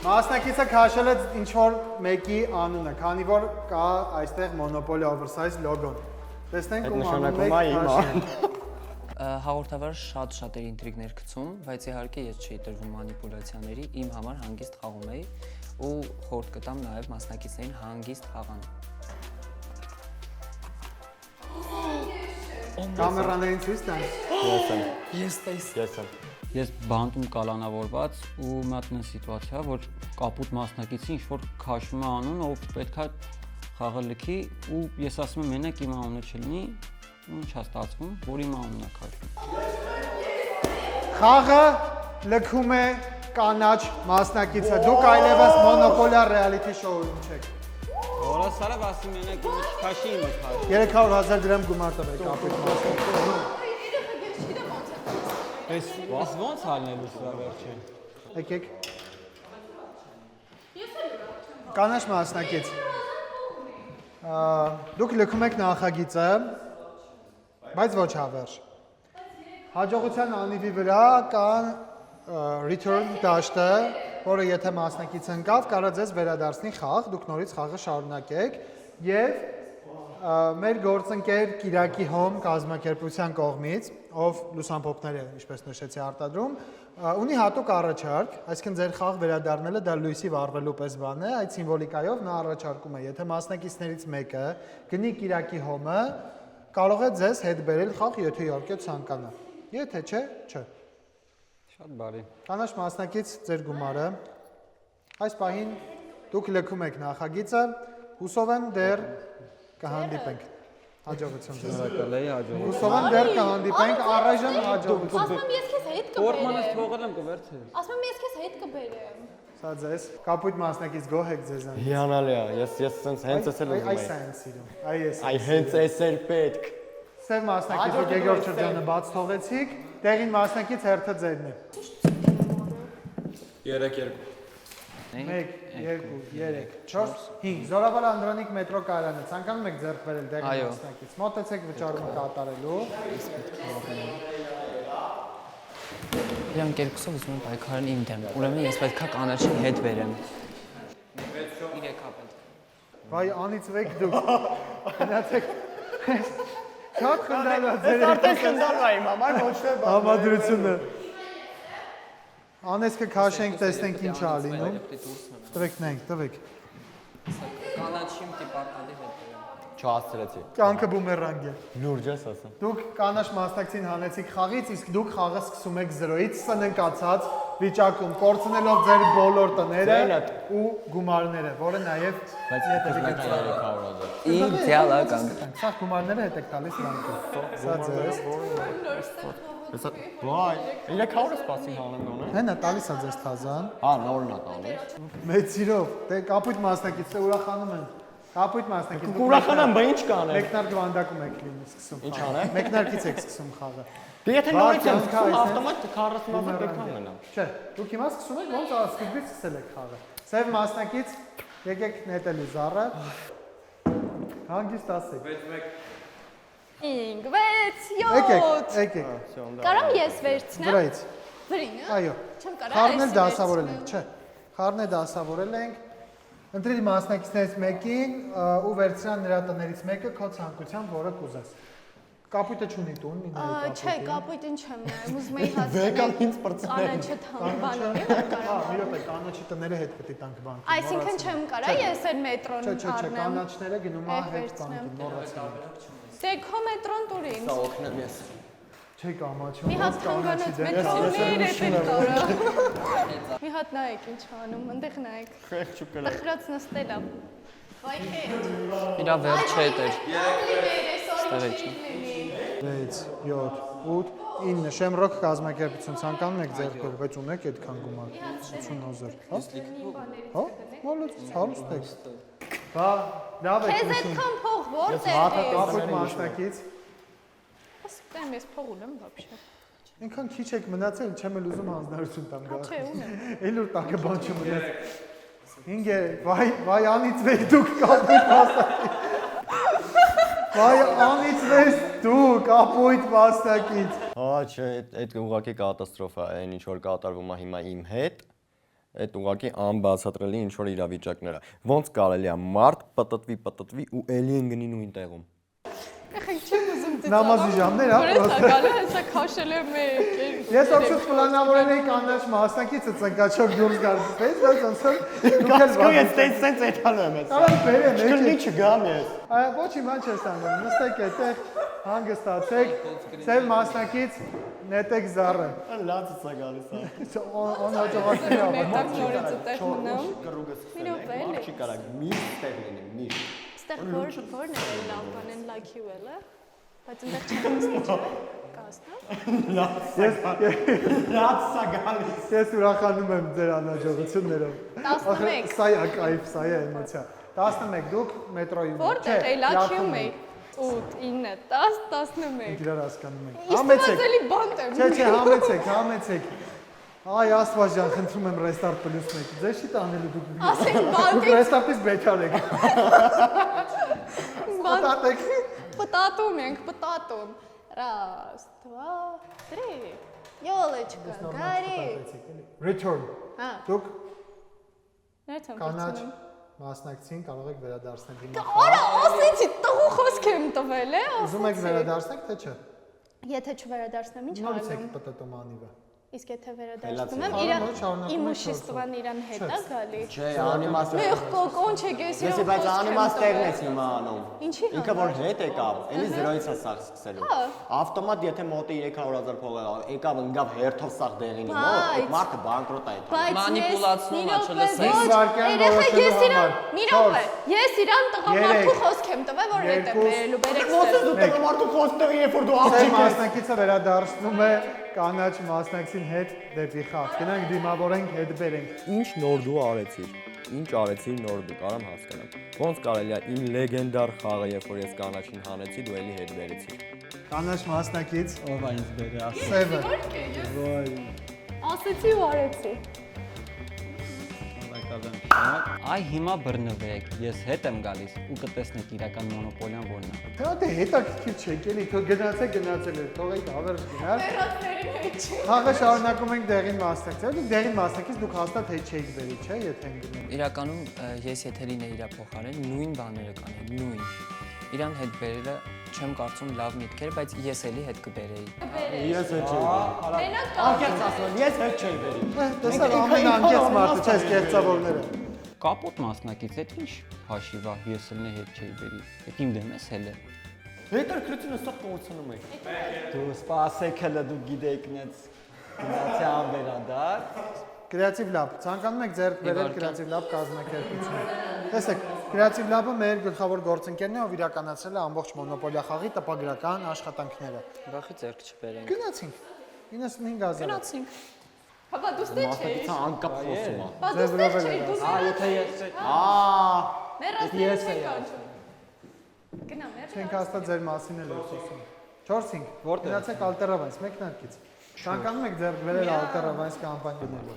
Մասնակիցը քաշել է ինչ-որ մեկի անունը, քանի որ կա այստեղ Monopoly Oversize լոգոն։ Տեսնենք ում անունը եք Հաղորդավար շատ էր ինտրիգներ գցում, բայց իհարկե ես չէի տրվում մանիպուլյացիաների, իմ համար հանգիստ խաղում էի ու խորհուրդ կտամ նաև մասնակիցներին հանգիստ խաղան։ Կամերաներին ցույց տան։ ես եմ, Ես բանտում կալանավորված ու մի հատ նույն սիտուացիա, որ կապուտ մասնակիցի ինչ-որ քաշում է անուն, ով պետքա խաղը լքի ու ես ասում եմ մենակ իմ անունը չլինի, ու ինչ է ստացվում, որ իմ անունն է քաշում։ Խաղը լքում է կանաչ մասնակիցը։ Դուք այլևս Monopoly reality show-ում չեք։ Որասարը ասում մենակ իմը չքաշի իմը քաշի։ 300,000 դրամ գումար տվեք կապույտ մասնակիցը։ Ես ո՞նց հալնելու սա վերջին։ Եկեք։ Կանաչ մասնակից։ Դուք լքում եք նախագիծը, բայց ոչ հավերժ։ Հաջողության անիվի վրա կա return դաշտը, որը եթե մասնակիցը ընկավ, կարող ձեզ վերադարձնի խաղ, դուք նորից խաղը շարունակեք եւ մեր գործընկեր Կիրակի Հոմ կազմակերպության կողմից, ով լուսամփոփներ է, ինչպես նշեցի, արտադրում, ունի հատուկ առաջարկ, այսինքն ձեր խաղ վերադառնելը դա լույսի վառվելու պես բան է, այդ սիմվոլիկայով նա առաջարկում է, եթե մասնակիցներից մեկը գնի Կիրակի Հոմը, կարող է ձեզ հետ բերել խաղ, եթե իհարկե ցանկանա։ Եթե չէ, չէ։ Շատ բարի։ Կանաչ մասնակից ձեր գումարը։ Այս պահին դուք լքում եք նախագիծը, հուսով եմ դեռ կհանդիպենք։ Հաջողություն ձեզ։ Շնորհակալ եմ, հաջողություն։ Հուսով եմ դեռ կհանդիպենք, առայժմ հաջողություն։ Ասում եմ ես քեզ հետ Կորմանս կբերեմ։ թողել եմ կվերցրել։ Ասում եմ ես քեզ հետ կբերեմ։ Սա ձեզ կապույտ մասնակից գոհ եք ձեզանից։ հիանալի է, ես սենց հենց էսել ուզում Այս եի, այն սիրում։ Այս այ հենց էսել պետք, Սև մասնակիցը երկրորդ շրջանը բաց թողեցիք, տեղին մասնակից հերթը ձերն է։ 3-2, 1, 2, 3, 4, 5 Զորավար Անդրանիկ մետրո կայարանը, ցանկանում եք ձեռք բերել տեղին մասնակից։ Մոտեցեք վճարումը կատարելու։ Իրանք երկուսով ուզում են պայքարեն իմ դեմ, ուրեմն ես պետքա կանաչին հետ բերեմ։ 3 հապետ։ Վայ անիծվեք դուք։ Գնացեք։ Շատ խնդալու է ձեր արդեն կնդալու է իմ համար, ոչ թե համադրությունը։ Անեսքը քաշենք, տեսնենք ինչ է լինում։ Տվեք նենք, տվեք։ Կանաչին դիպարտադի հետ բերեմ։ չհասցրեցի, Կյանքը բումերանգ է։ լուրջ ես ասում, Դուք կանաչ մասնակցին հանեցիք խաղից, իսկ դուք խաղը սկսում եք 0-ից սննկացած վիճակում, կորցնելով ձեր բոլոր տները ու գումարները, որը նաև բայց կզնակա 300,000, Իդեալական։ Սա գումարները հետ եք տալիս նրանք։ Սա ձեզ։ Հեսա, վայ, 300-ը սպասի հանեմ գոնե։ Հենա տալիս է ձեզ թազան։ Հա, նորն է տալիս։ Մեծ սիրով, դե կապույտ մասնակից է ուրախանում են։ Կապույտ մասնակից։ Ուրախանամ, բա ինչ կանեմ։ Մեկնարկի վանդակում եք լինի սկսում։ Ինչ անեմ։ Մեկնարկից եք սկսում խաղը։ Դե եթե նորից եմ սկսում, ավտոմատ 40-ը պետք է մնամ։ Չէ, դուք հիմա սկսում եք ոնց սկզբից սկսել եք խաղը։ Սև մասնակից եկեք նետելու զառը։ Հանգիստ ասեք։ 5, 6, 7։ Եկեք։ Կարամ ես վերցնեմ։ Վրայից։ Վրինը։ Այո։ Չեմ կարող։ Խառնել դասավորել ենք, չէ։ Խառնել դասավորել ենք։ Ընտրի մասնակիցներից մեկին ու վերցրան նրա տներից մեկը քո ցանկությամբ, որը կուզես։ Կապույտը չունի տուն, մի նայ կապույտին։ Չէ, կապույտին չեմ նայում, ուզում էի հացնել։ Վեկան ինձ պրծնել։ Կանաչը թամ բանում եմ Հա, կարող։ մի րոպե, կանաչի տները հետ պետք է տանք բանկին։ Այսինքն չեմ կարա ես այդ մետրոն Չէ, առնեմ։ կանաչները գնում է հետ վերցնեմ։ բանկին, նորացնում։ Դե քո մետրոն տուր ինձ։ Սա օգնեմ ես։ Չէ կամաչում։ Մի հատ թանկանոց մետրոներ է տորա։ Մի հատ նայեք ինչ անում, այնտեղ նայեք։ Խեղ չուկել։ Տխրած նստել եմ։ Վայ հետ։ Իրա վերջը է դեր։ Ստեղեչ։ 6, 7, 8, 9 Շեմրոք կազմակերպություն ցանկանում եք ձեռք բերել, բայց ունեք այդքան գումար 80000, հա? Հա? Մոլոց հարուստ եք։ Բա, լավ եք Քեզ նշում։ այդքան փող որտեղ է։ Կապույտ մասնակից։ Ասում ես փող ունեմ вообще։ Ինքան քիչ եք մնացել, չեմ էլ ուզում հանձնարարություն տամ գա։ Չէ, ունեմ։ Էլ որ տակը բան չմնաց։ 5 վայ անիծվեք դուք կապույտ մասնակից։ Վայ անիծվես դու կապույտ մասնակից։ Հա, չէ, այդ ուղղակի կատաստրոֆա է, այն ինչ որ կատարվում է հիմա իմ հետ։ Այդ ուղղակի անբացատրելի ինչ որ իրավիճակներ է։ Ոնց կարելի է մարդ պտտվի ու էլի են գնի նույն տեղում։ Ախր չեմ ուզում դիցանալ։ Նամազի ժամներ, հա, Որս ակալը հեսա քաշել եմ մեկ։ Ես օգուտ պլանավորել էի կանաչ մասնակիցը ծնկաչոք դուրս գալ։ Բայց ոնց որ դուք էլ Ես տենց այդալու եմ ես։ Կարան բերեմ, Չկլնի չգամ ես։ այ ոչ իմ ինչ ես անում։ Նստեք այդտեղ, հանգստացեք, ծև մասնակից նետեք զառը։ Լացը սա գալիս է։ On հաջողակի Մետակ նորից այդտեղ մնամ։ Կռուգը Մի սկսել րոպե, է։ Չի կարա միշտ տեղ լինի, միշտ։ Ստեղ որն է լավ բանեն like you էլ է։ Բայց այնտեղ չեմ նստի։ Կասնա։ Լացը գալիս։ Ես ուրախանում եմ ձեր անհաջողություններով։ 11։ Սա է կայֆ, սա է էմոցիա։ 11 դուք մետրոյում եք։ Որտեղ է like you մեկ։ 8, 9, 10, 11։ Իրար հասկանում եք։ Համեցեք։ Բանտ եմ։ Չէ, համեցեք։ Այ Աստված ջան, խնդրում եմ restart +1։ Ձեզ չի տանելու դուք։ Ասենք Դուք բանտից restart-ից բետար եք։ Պատատեք։ պտատում ենք, պտատում։ Раз, два, три։ Ёлочка, գարի։ Return։ Հա, Դուք ներց եմ կանաչ փորձում։ մասնակցին կարող եք վերադարձնել հիմա։ Արա, ասեցի, տղու խոսք եմ տվել, է։ Ուզում եք վերադարձնել, թե չէ։ Եթե չվերադարձնեմ, ինչ Նորից եք անեմ։ պտտում անիվը։ Իսկ եթե վերադարձնում եմ, Հալա, նոր շարունակում իմ եք ուսիստվան իրան հետ է գալի։ Չէ, անիմաստ։ Մեղքո կոնչեք ես Ես իրան բայց խոսք եմ անիմաստ տվել։ տեղն ես հիմա անում։ Ինչի Ինքը որ համար։ հետ եկավ, էլի 0-ից է սաղ սկսելու։ Հա։ Ավտոմատ եթե մոտը 300,000 փող եկավ, ընկավ հերթով սաղ դեղին մոտ, Բայց- այդ մարդը բանկրոտ է։ Բայց Մանիպուլացնում է, չլսես։ Ես վարկյան Երեխա, որոշելու ես իրան, համար։ մի րոպե, Չորս, ես իրան տղամարդու երեք, խոսք եմ տվել, որ հետ եմ երկու, բերելու, բերեք Ոնց ստեղ։ դու տղամարդու խոսքներ երբ որ դու Ձեր աղջիկ ես։ մասնակիցը վերադարձնում է կանաչ մասնակցին հետ դեպի խաղ։ Գնանք դիմավորենք, հետ բերենք։ Ինչ նոր դու արեցիր։ Ինչ արեցիր նոր դու, կարամ հասկանամ։ Ոնց կարելի է իմ լեգենդար խաղը, երբ որ ես կանաչին հանեցի, դու էլի հետ բերեցիր։ Կանաչ մասնակից Ով է ինձ բերի ասա։ Սևը։ Ասեցի ու արեցի։ Այ հիմա բռնվեք, ես հետ եմ գալիս ու կտեսնեք իրական մոնոպոլիան որն է։ Դե հետաքրքիր չէ, էլի թող գնացել է, թող այդ հավերժ գնալ։ Վերածների մեջ։ Խաղը շարունակում ենք դեղին մասնակից։ Դուք դեղին մասնակից դուք հաստատ հետ չէիք բերի, չէ՞, եթե են գնում։ Իրականում ես եթե լինեի իր փոխարեն, նույն բաները կանեի, նույն։ Իրան հետ բերելը չեմ կարծում լավ միտք էր, բայց ես էլի հետ կբերեի։ Ես հետ չէի։ Մենակ Անկեղծ ասում, ես հետ չէի բերի։ Տեսա ամեն անկեղծ մարդը չէ, կեղծավորները։ Կապոտ մասնակից է ինչ հաշիվ է, ես էլ հետ չէի բերի։ Եկ իմ դեմ ես հելը։ Հետաքրությունը սա փորձանում եք։ Դու սպասեք հələ դու գիտեք նենց գնացի անվերադար։ Կրեատիվ լաբ, ցանկանում եք ձեռք բերել կրեատիվ լաբ կազմակերպությունը։ Տեսեք, կրեատիվ լաբը մեր գլխավոր գործընկերն է, ով իրականացրել է ամբողջ մոնոպոլիա խաղի տպագրական աշխատանքները։ Բախի ձեռք չբերենք։ Գնացինք։ 95000։ Գնացինք։ Հապա դու ստե չէի։ անկապ խոսում է։ Բա դու ստե չէի, դու Եթե ես մեռած ես ես էի կանչում։ Գնա, մեռ։ Չենք հաստատ ձեր մասին էլ խոսում։ 4-5։ Որտե՞ղ։ Գնացեք Ալտերավայնս մեկնարկից։ Ցանկանում եք ձեռք բերել Ալտերավայնս կամպանիաներով։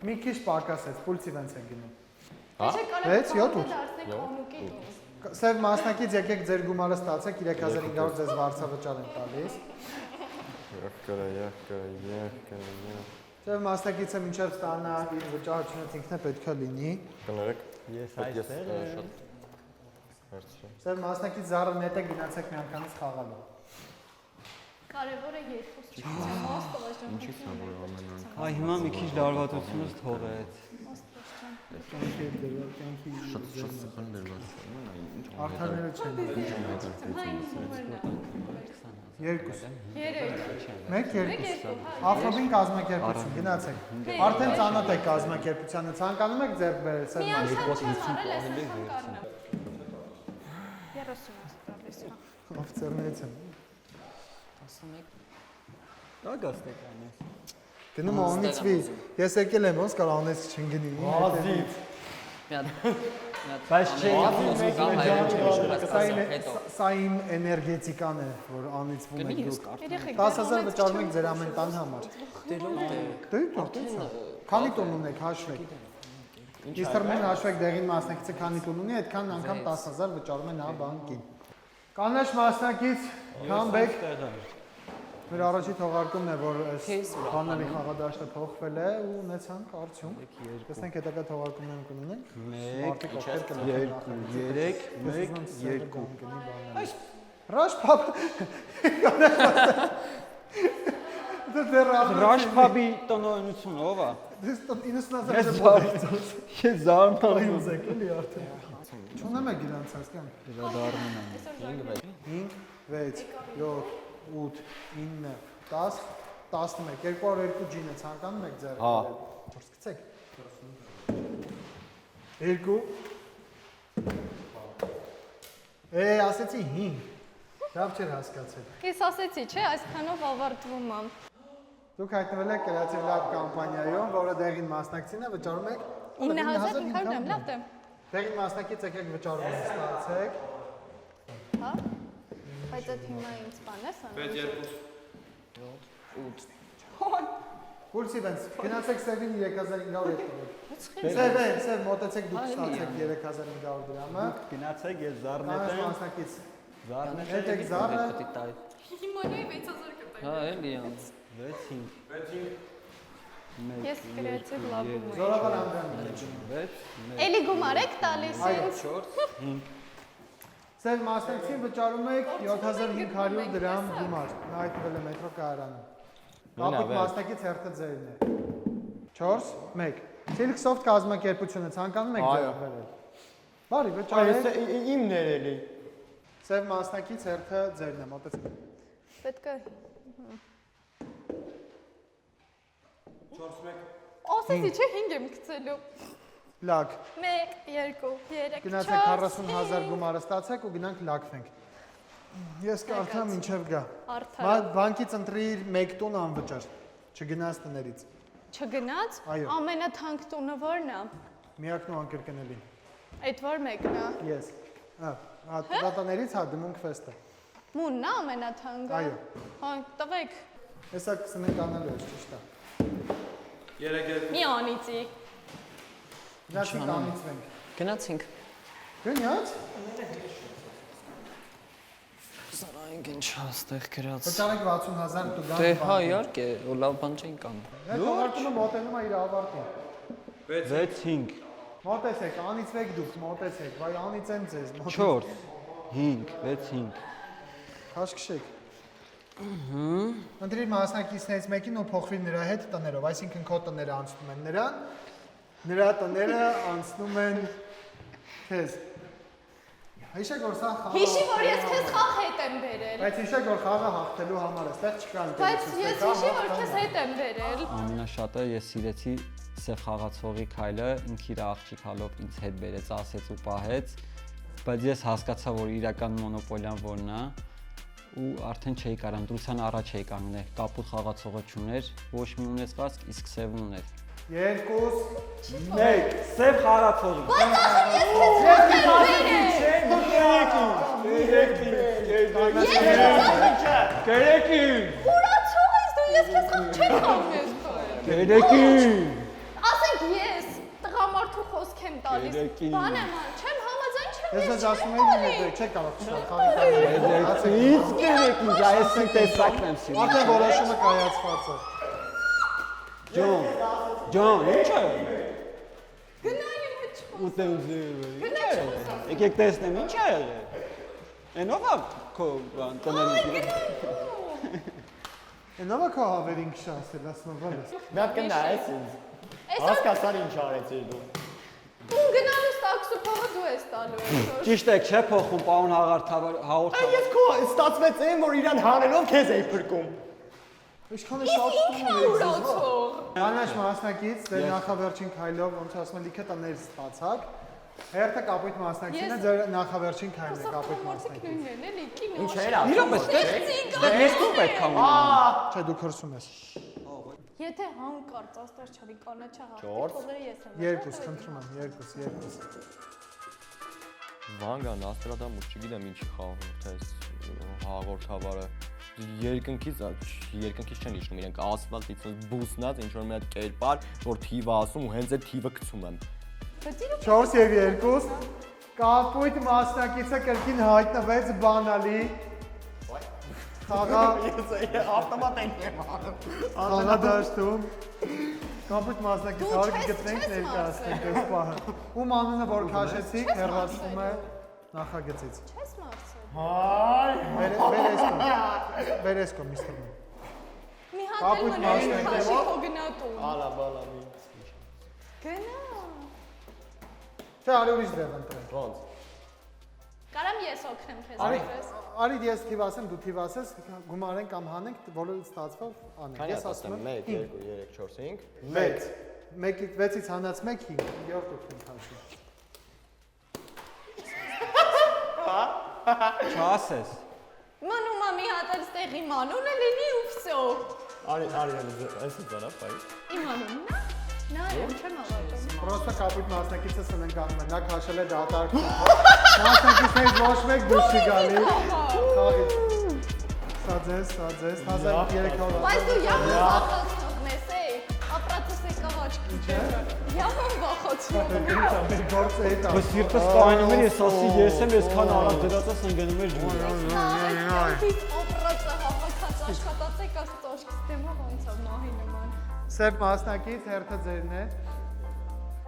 Մի քիչ պակասեց, պուլսի վենց են գնում։ Վեց, յոթ ութ։ Դարձնեք խանուկի։ Սև մասնակից եկեք ձեր գումարը ստացեք 3500 ձեզ վարձավճար են տալիս։ Սև մասնակիցը մինչև ստանա իր վճարը չնայած ինքն է պետք է լինի։ Կներեք։ ես այստեղ Սև մասնակից զառը նետ է գնացեք մի անգամից խաղալու։ Կարևորը երկուս չգիտեմ, ոստովաշան։ Ինչի՞ սա որ ամենան։ Այ հիմա մի քիչ լարվածությունս թողեց։ Շատ սխալ դերված։ Արդարները չեն։ Երկուս։ 1 2 Ավտոբին կազմակերպություն գնացեք։ Արդեն ծանոթ եք կազմակերպությանը, ցանկանում եք ձեռք բերել սև Մի անգամ մասնակից։ չեմ արել, այսպես կառնա։ 30 տալիս հա։ Օֆիցերներից են։ 11 Դա գաստեք անես։ Գնում անիծվի։ Ես եկել եմ, ոնց կարող անես չընկնի։ Ազիվ մի հատ Բայց չէ, Սա իմ էներգետիկան է, որ անիծվում եք դուք։ Երեխեք 10000 վճարում եք ձեր ամեն տան համար։ դերով Դե քանի տուն ունեք հաշվեք։ Իսկ թռմեն հաշվեք դեղին մասնակիցը քանի տուն ունի, այդքան անգամ 10000 վճարում են հա բանկին։ Կանաչ մասնակից, comeback։ Մեր առաջի թողարկումն է, որ այս բաների խաղադաշտը փոխվել է ու ունեցանք արդյունք։ Տեսնենք հետագա թողարկումներում կունենանք։ 1 2 3 1 2 Ռաշ փապ։ Դա դեռ Ռաշ փաբի տնօրենություն ով է։ Դες 90000 Ես զարմանում եմ։ ուզեք էլի արդեն։ Չունեմ եք իրանց հասկան։ Դառնում եմ։ 5 6 7 8 9 10 11 202 ջինը ցանկանում եք ձեռք բերել։ Որս գցեք։ 2 ասեցի 5։ Լավ չէր հասկացել։ Ես ասեցի, չէ, այսքանով ավարտվում եմ։ Դուք հայտնվել եք Creative Lab կամպանիայում, որը դեղին մասնակցին է, վճարում եք 9500 լավ դեմ։ Դեղին մասնակից եկեք վճարում եք ստացեք։ Հա։ Բայց այդ հիմա ինձ բան ես անում։ 8 Պուլսի վենց, գնացեք սևին 3500 տվեք։ Սև մոտեցեք դուք ստացեք 3500 դրամը։ գնացեք ես Կանաչ զառնետ եմ մասնակից։ զառնետ Եկեք զառը։ պետք է տալ Հիմա նույն 6000 կտա։ հա էլի անց 6 Ես Creative Lab-ում եմ։ Զորավար Անդրանն է։ 6 Էլի գումար եք տալիս ինձ։ 5 Սև մասնակցին վճարում եք 7500 դրամ գումար։ Նա հայտնվել է մետրո կայարանում։ Կապույտ մասնակից հերթը ձերն է։ 4 1 Silksoft կազմակերպությունը ցանկանում եք ձեռք բերել։ Բարի, վճարեք։ իմն էր էլի Սև մասնակից հերթը ձերն է, մոտեցեք։ Պետք է Ասեցի չէ 5 եմ գցելու։ Լակ։ 1 2 3 Գնացեք 40000 գումարը ստացեք ու գնանք լակվենք։ Ես կարդամ ինչև գա։ Արդար։ Բանկից ընտրիր 1 տուն անվճար, չգնաց տներից։ Չգնաց։ Այո։ Ամենաթանկ տունը ո՞րն է։ Միակն ու անկրկնելի։ Այդ որ մեկն է։ Ես։ Հա, տատաներից հա դմունք ֆեստը։ Մունն է ամենաթանկը։ Այո։ Հա, տվեք։ Հեսա կսնենք անելու ես, ճիշտ է։ Մի անիծի։ Գնացինք անիծվենք։ գնացինք Գնաց։ սարային ինչ հաստեղ գրած Վճարեք 60000 դու գանք։ դե հա իհարկե լավ բան չեն կանում Թողարկումը մոտենում է իր ավարտին։ 6 5 Մոտեցեք, անիծվեք դուք, մոտեցեք, վայ անիծեն ձեզ։ 4 5 6 5 Քաշքշեք։ Ընտրիր մասնակիցներից մեկին ու փոխվի նրա հետ տներով, այսինքն քո տները անցնում են նրան, նրա տները անցնում են քեզ։ Հիշեք որ սա խաղ։ Հիշի որ ես քեզ խաղ հետ եմ բերել։ Բայց հիշեք որ խաղը հաղթելու համար է, այստեղ չկա Բայց ես հիշի որ քեզ հետ եմ բերել։ Ամենաշատը ես սիրեցի սև խաղացողի քայլը, ինքը իր աղջիկալով ինձ հետ բերեց, ասեց ու պահեց, բայց ես հասկացա որ իրական մոնոպոլիան որն է ու արդեն չէի կարող ընտրության առաջ էի կանգնել։ Կապուտ խաղացողը չուներ, ոչ մի ունեցվածք, իսկ սևն ուներ։ 2 Մեկ, սև խաղացող։ Գերեկին։ Ուրացող ես դու, ես քեզ խաղ չեմ խաղում։ Գերեկին։ Ասենք ես տղամարդու խոսք եմ տալիս։ Երեկին։ Բան եմ, չեմ համաձայն, չեմ։ Ես դες ասում եմ, չեք կարող չխաղալ խաղի Իսկ գերեկին, այս տեսակն եմ սիրում։ Արդեն որոշումը կայացված է։ Ջան, ի՞նչ է։ Գնային իմ հետ չխոս։ Ուտեմ ձեր։ Եկեք տեսնեմ, ի՞նչ է եղել։ Էնով է քո բան տներում։ Նավա քո հավերին քշասել, ասում եմ, բան ես։ Մի հատ կնայես ինձ։ Այսօր Հասկացար ինչ արեցիր դու։ տուն գնալուց տաքսու փողը դու ես տալու այսօր։ Ճիշտ է, չէ փոխում, պարոն հաղորդավար։ Ես քո ստացվեց այն, որ իրան հանելով քեզ էի փրկում։ Ինչքան է շատ Ինքն է ուրացող։ Կանաչ մասնակից, ձեր նախավերջին քայլով, ոնց ասում են, լիքը տներ ստացակ։ Հերթը կապույտ մասնակիցն է, ձեր նախավերջին քայլն է կապույտ մասնակից։ Նույնն են, էլի կինո։ Ինչ էր Իրոք է, ես դու պետք է ունենամ։ Չէ, դու քրսում ես։ Եթե հանկարծ աստված չարի կանաչա հաղթի, Չորս։ թողերը ես եմ։ 2, խնդրում եմ, 2։ Վանգան աստրադամուս չգիտեմ ինչի խաղում թե հաղորդավարը երկնքից չեն իջնում իրենք ասֆալտից բուսնած ինչ որ մի հատ կերպար որ թիվը ասում ու հենց այդ թիվը գցում են 4 եւ 2 կապույտ մասնակիցը կրկին հայտնվեց բանալի խաղա ավտոմատ եմ անում։ խաղադաշտում կապույտ մասնակից հարգի գտնենք ներկայացնենք այս պահը ում անունը որ քաշեցիք հեռացվում է նախագծից Չես մարսել։ Հայ։ Վերեսկո միստր Մի հատ Կապույտ էլ մնա մասնակից։ քաշի քո գնատուն։ Ալա բալա մի։ Գնա։ Չէ արի ուրիշ դրև ընտրենք Ոնց։ Կարամ ես օգնեմ քեզ Արի այդպես։ արի ես թիվ ասեմ դու թիվ ասես գումարենք կամ հանենք բոլորը ստացվող անենք Քանի ես ասում եմ 1 2 3 4 5 6 1-ից 6-ից հանած 1 5 յորդ օգնեմ քաշի Չասես։ Մնում է մի հատ էլ ստեղի մանուն է լինի ու վсё։ Արի այս ձանա բայ։ Իմ անունն է։ Նա եմ չեմ ավարտում։ Պրոստը կապույտ մասնակիցը սննկանում է նա քաշել է դատարկ մասնակիցներից ոչ մեկ դուրս չի գալի խաղից Սա ձեզ 1300 Բայց դու յամն վախացնող ես է։ Ապրածս է կավաչքի դերը։ Յամն վախացնող։ Ինչ ամեն գործ է դա Բայց սիրտս կայնում էր, ես ասի ես եմ այսքան արած դրածս ընկնում էր ջուրը։ Ապրածը հավաքած աշխատածեք աստծո դեմը ոնց է մահի նման։ Սև մասնակից հերթը ձերն է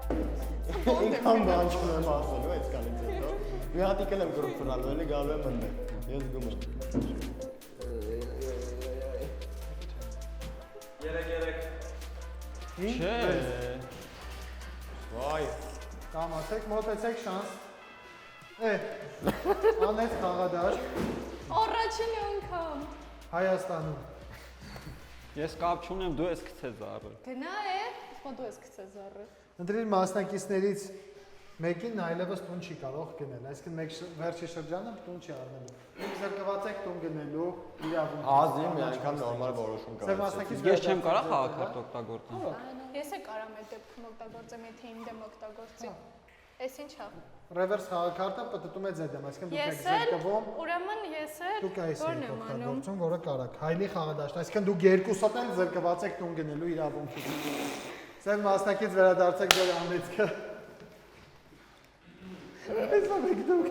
Ինքան բան չունեմ ասելու այսքանից հետո։ Մի հատիկ եմ գրուպ ֆրալու, էլի գալու եմ ընդ։ Ես գում եմ։ Չէ։ Վայ։ Կամացեք մոտեցեք շանս անեց խաղադաշտ Առաջին անգամ։ Հայաստանում Ես կապ չունեմ, դու ես գցես առը։ Գնա է, իսկ դու ես գցես առը։ Ընտրիր մասնակիցներից մեկին այլևս տուն չի կարող գնել, այսինքն մեկ վերջի շրջանը տուն չի առնելու։ Դուք զրկված եք տուն գնելու իրավունք։ Ազնիվ մի անգամ նորմալ որոշում Սև կա։ մասնակից Ես չեմ կարող խաղակարդ օգտագործեմ։ Ես է կարամ այդ դեպքում օգտագործեմ, եթե իմ դեմ օգտագործի։ Էս ինչ է։ Ռևերս խաղակարտը պատտում է ձեր դեմ, այսինքն դուք եք Ես էլ, զրկվում, ուրեմն ես էլ դուք այս որն եք եմ անում։ օգտագործում, որը կարակ։ Հայլի խաղադաշտ, այսինքն դուք երկուսով էլ զրկված եք տուն գնելու իրավունքից։ Սև մասնակից վերադարձեք ձեր անեծքը։ Այսա մեկ դուք։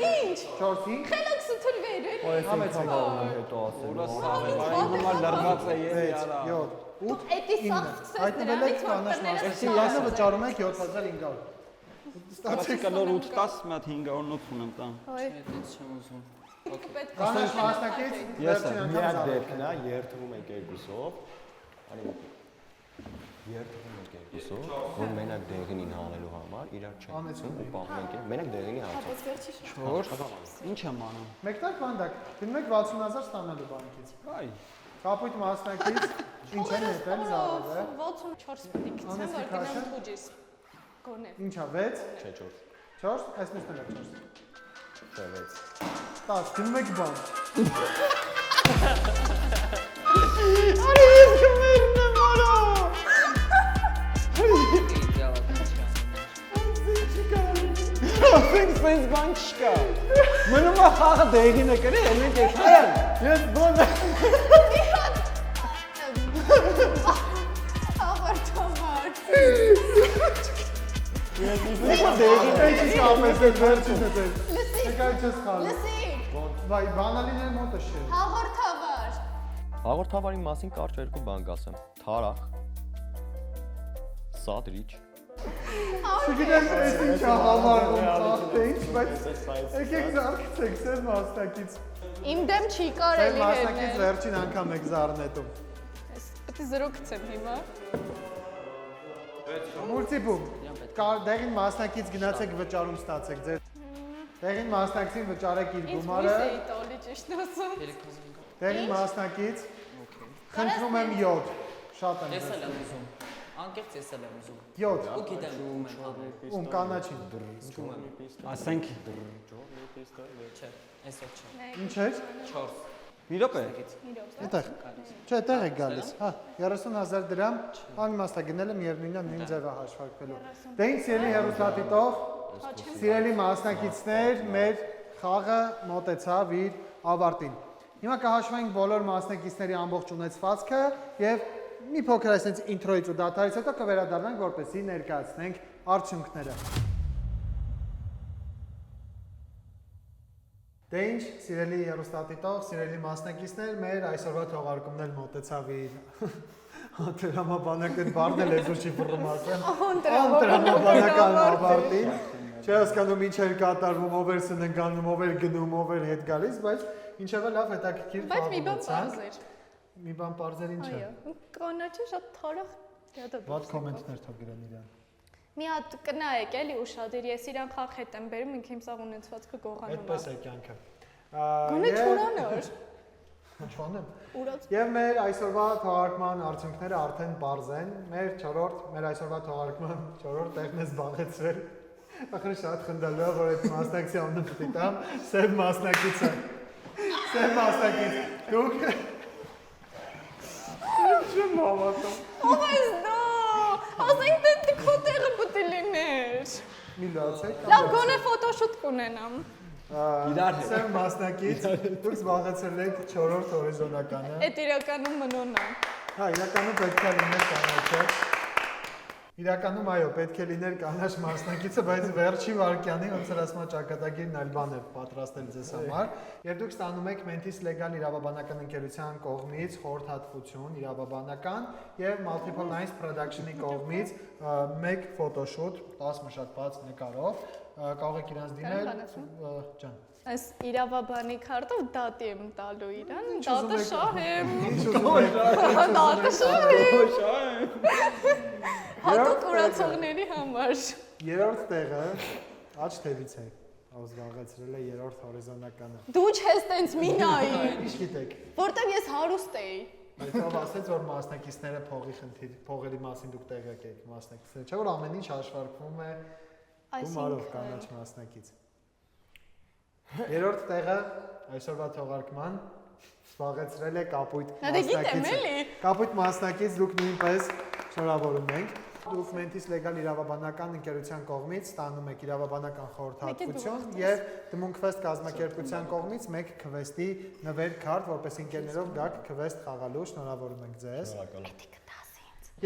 Ինչ։ 4-5 Խելոք սթրվեր էլի։ համեցեք։ հետո ասել։ Որը սաղ է, այն համար լրված է ես 6 яра։ 7 8 Էդի սաղ սկսես Հայտնվել եք կանաչ մասնակից։ Յանը վճարում եք 7500։ Ստացի կլոր 8-10 մի հատ 500 նոց ունեմ տան։ Ոյ, Այդից չեմ ուզում։ պետք է Կանաչ մասնակից Ես եմ։ Մի հատ դեպքն է, երթվում եք երկուսով։ Արի երթվում եք երկուսով, որ մենակ դեղինին հանելու համար իրար չեն գցում ու պահում եք, մենակ դեղինի հանցում։ Բայց վերջի շուտ։ 4 Ինչ եմ անում։ մեկտակ բանդակ։ Դիմեք 60000 ստանալու բանկից։ Այ Կապույտ մասնակից ինչ են ետել զարը։ 64 պետք է գցեմ, որ գնամ փուջիս։ Գոնե։ Ինչա 6 Չէ 4։ 4 այսպես նրա 4։ տվեց։ 10 գնում եք բան։ Արի ես կմերն եմ արա։ Ասենք սենց բան չկա։ Մնում է խաղը դեղին է կրի, էլ մենք ես հայան։ Ես բոն Աղարթավար։ ես դեղին է։ Ինչ կամես է վերջինը դեր։ Լսի։ Եկա չես խաղ։ Լսի։ Վայ, բանալիներ մոտը շե։ Աղարթավար։ Հաղորդավարի մասին կարճ երկու բան կասեմ։ Թարախ։ Սադրիչ։ Չգիտեմ, այս ինչա համարվում խաղը, ինչ, բայց եկեք զարքցեք սև մասնակից։ Իմ դեմ չի Սև կարելի մասնակից հերնել։ վերջին անգամ եք զարնետում։ Պետք է զրո գցեմ հիմա։ Մուլտիպում, դեղին մասնակից գնացեք վճարում ստացեք ձեր։ Դեղին մասնակցին վճարեք իր Ինձ գումարը, հույս էի տալի ճիշտ ասած։ դեղին մասնակից, խնդրում եմ 7, շատ եմ Ես էլ ձեզ։ եմ ուզում։ Անկեղծ ես էլ եմ ուզում։ 7, Ու գիտեմ ում եմ հանում։ ում կանաչին։ Զգում եմ։ Ասենք Չէ, այսօր չէ։ Ինչ էր։ 4 Մի րոպե։ Այդտեղ։ Չէ, տեղ եք գալիս։ Հա, 30,000 դրամ անիմաստա գնել եմ Երնույնը նույն ձևը հաշվարկվելու։ Դե ինչ սիրելի հեռուստադիտող, սիրելի մասնակիցներ, մեր խաղը մոտեցավ իր ավարտին։ Հիմա կհաշվենք բոլոր մասնակիցների ամբողջ ունեցվածքը եւ մի փոքր այսպես ինտրոից ու դաթարից հետո կվերադառնանք, որպեսզի ներկայացնենք արդյունքները։ Դե ինչ, սիրելի հեռուստադիտող, սիրելի մասնակիցներ, մեր այսօրվա թողարկումն էլ մոտեցավ իր անտրամաբանական բառն էլ էսուր չի բռնում ասեմ։ Անտրամաբանական ավարտին։ Չի հասկանում ինչ էր կատարվում, ով էր սննգանում, ով էր գնում, ով էր հետ գալիս, բայց ինչևէ լավ հետաքրքիր Բայց մի բան խաղացանք։ պարզ էր։ Մի բան պարզեր ինչ է։ Այո, կանաչը շատ թարախ դատա։ Ված կոմենտներ թող գրեն իրան։ Մի հատ կնայեք էլի ուշադիր, ես իրան խաղ հետ եմ բերում, ինքը իմ սաղ ունեցվածքը գողանում Այդպես է կյանքը։ Գոնե չորանար։ Ինչ անեմ։ Ուրած։ Եվ մեր այսօրվա թողարկման արդյունքները արդեն պարզ են։ Մեր այսօրվա թողարկման 4-րդ տեղն է զբաղեցրել։ Ախր շատ խնդալու է, որ այդ մասնակցի անունը պիտի տամ, սև մասնակիցը։ Սև մասնակից։ Դուք Չեմ հավատում։ Ով ես դա։ Ասենք դե քո տեղը պետք է լիներ։ Մի լացեք։ Լավ, գոնե ֆոտոշուտ կունենամ։ Սև մասնակից, դուք զբաղեցրել եք 4-րդ հորիզոնականը։ Այդ իրականում մնոն է։ Հա, իրականում պետք է լիներ կանաչը։ Իրականում այո, պետք է լիներ կանաչ մասնակիցը, բայց վերջի վարքյանի ոնց որ ասում ճակատագիրն այլ բան է պատրաստել ձեզ համար։ Եվ դուք ստանում եք Mentis Legal իրավաբանական ընկերության կողմից խորհրդատվություն իրավաբանական եւ Multiple Lines Production-ի կողմից մեկ ֆոտոշուտ 10 մշակված նկարով կարող եք իրանց դիմել ջան։ Այս իրավաբանի քարտով դատի եմ տալու իրան, դատը շահեմ։ Ինչ ուզում եք։ Դատը շահեմ։ Հատուկ ուրացողների համար։ Երրորդ տեղը աչ թևից է։ Զբաղեցրել է երրորդ հորիզոնականը։ Դու չես տենց մի նայի, Ինչ գիտեք։ որտեղ ես հարուստ էի։ Բայց ով ասեց որ մասնակիցները փողերի մասին դուք տեղյակ եք մասնակիցները, չէ՞ որ ամեն ինչ հաշվարկվում է գումարով կանաչ մասնակից։ Երրորդ տեղը այսօրվա թողարկման զբաղեցրել է կապույտ մասնակիցը։ Կապույտ մասնակից դուք նույնպես շնորհավորում ենք։ Դուք Mentis Legal իրավաբանական ընկերության կողմից ստանում եք իրավաբանական խորհրդատվություն եւ Դմունքվեստ կազմակերպության կողմից մեկ քվեստի նվեր քարտ, որպես ընկերներով գաք քվեստ խաղալու, շնորհավորում ենք ձեզ։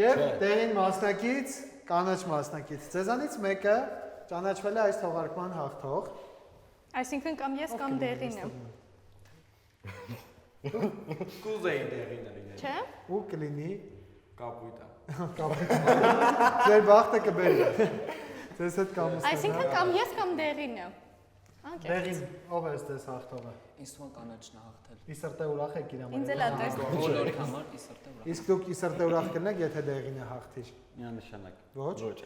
Եվ տեղին մասնակից, կանաչ մասնակից, ձեզանից մեկը ճանաչվել է այս թողարկման հաղթող։ Այսինքն կամ ես կամ դեղին եմ։ Կուզեի դեղին լինել։ Չէ՞։ Ու կլինի Կապույտը։ ձեր բախտը կբերի։ Ձեզ հետ կամ Այսինքն կամ ես կամ դեղին եմ։ Դեղին, ով է ձեզ հաղթողը։ Ինձ թվում է կանաչն է հաղթել։ Իսրտե ուրախ եք իր համար։ Ինձ էլ է տես։ Բոլորի համար իսրտե ուրախ։ Իսկ դուք իսրտե ուրախ կլինեք, եթե դեղինը հաղթի։ միանշանակ։ Ոչ։ Ոչ։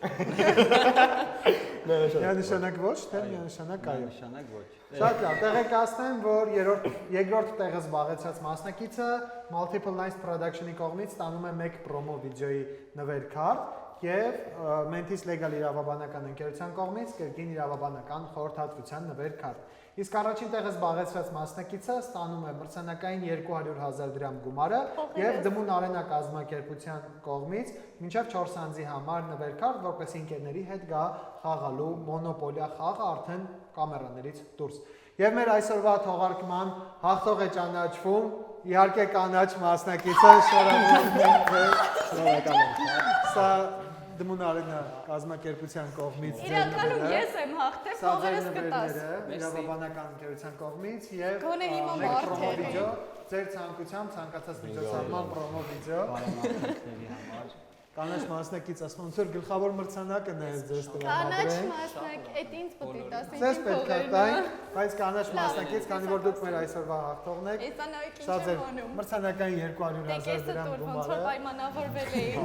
Միանշանակ ոչ, թե միանշանակ այո։ Միանշանակ ոչ։ Շատ լավ, տեղեկացնեմ, որ երկրորդ տեղը զբաղեցած մասնակիցը Multiple Lines Production-ի կողմից ստանում է մեկ պրոմո վիդեոյի նվեր քարտ եւ Mentis Legal իրավաբանական ընկերության կողմից կրկին իրավաբանական խորհրդատվության նվեր քարտ։ Իսկ առաջին տեղը զբաղեցրած մասնակիցը ստանում է մրցանակային 200,000 դրամ գումարը եւ Դմուն Արենա կազմակերպության կողմից մինչեւ 4 անձի համար նվեր քարտ, որպեսզի ընկերների հետ գա խաղալու Մոնոպոլիա խաղը արդեն կամերաներից դուրս։ Եվ մեր այսօրվա թողարկման հաղթող է ճանաչվում իհարկե կանաչ մասնակիցը շնորհակալ եմ։ Սա Դմուն Արենա կազմակերպության կողմից Իրականում ես եմ հաղթել, փողերս կտաս։ իրավաբանական ընկերության կողմից եւ Գոնե հիմա մեկ մարդ պրոմո է։ վիդեո ձեր ցանկությամբ ցանկացած միջոցառման պրոմո վիդեո կանաչ մասնակից ասում ոնց որ գլխավոր մրցանակը նայես ձեզ Կանաչ տրամադրեն մասնակ, այդ ինձ պետք է տաս, Ձեզ ինձ պետք է փողերն տային, բայց կանաչ մասնակից, քանի որ դուք մեր այսօրվա հաղթողն եք, Էսա նայեք ինչ սա ձեր եմ անում։ մրցանակային 200,000 Տեսեք դրամ ոնց որ գումարը։ պայմանավորվել էի։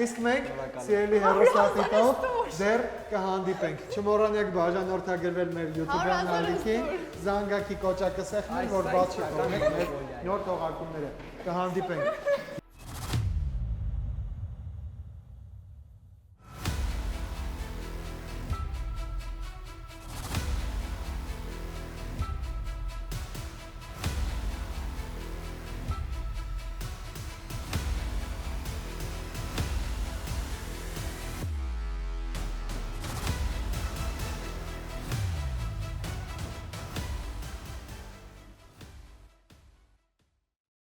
Իսկ մենք սիրելի հեռուստատիտող դեռ կհանդիպենք։ Չմոռանաք բաժանորդագրվել մեր YouTube-յան ալիքին, զանգակի կոճակը սեղմել, որ բաց չթողնեք մեր նոր թողարկումները։ Կհանդիպենք։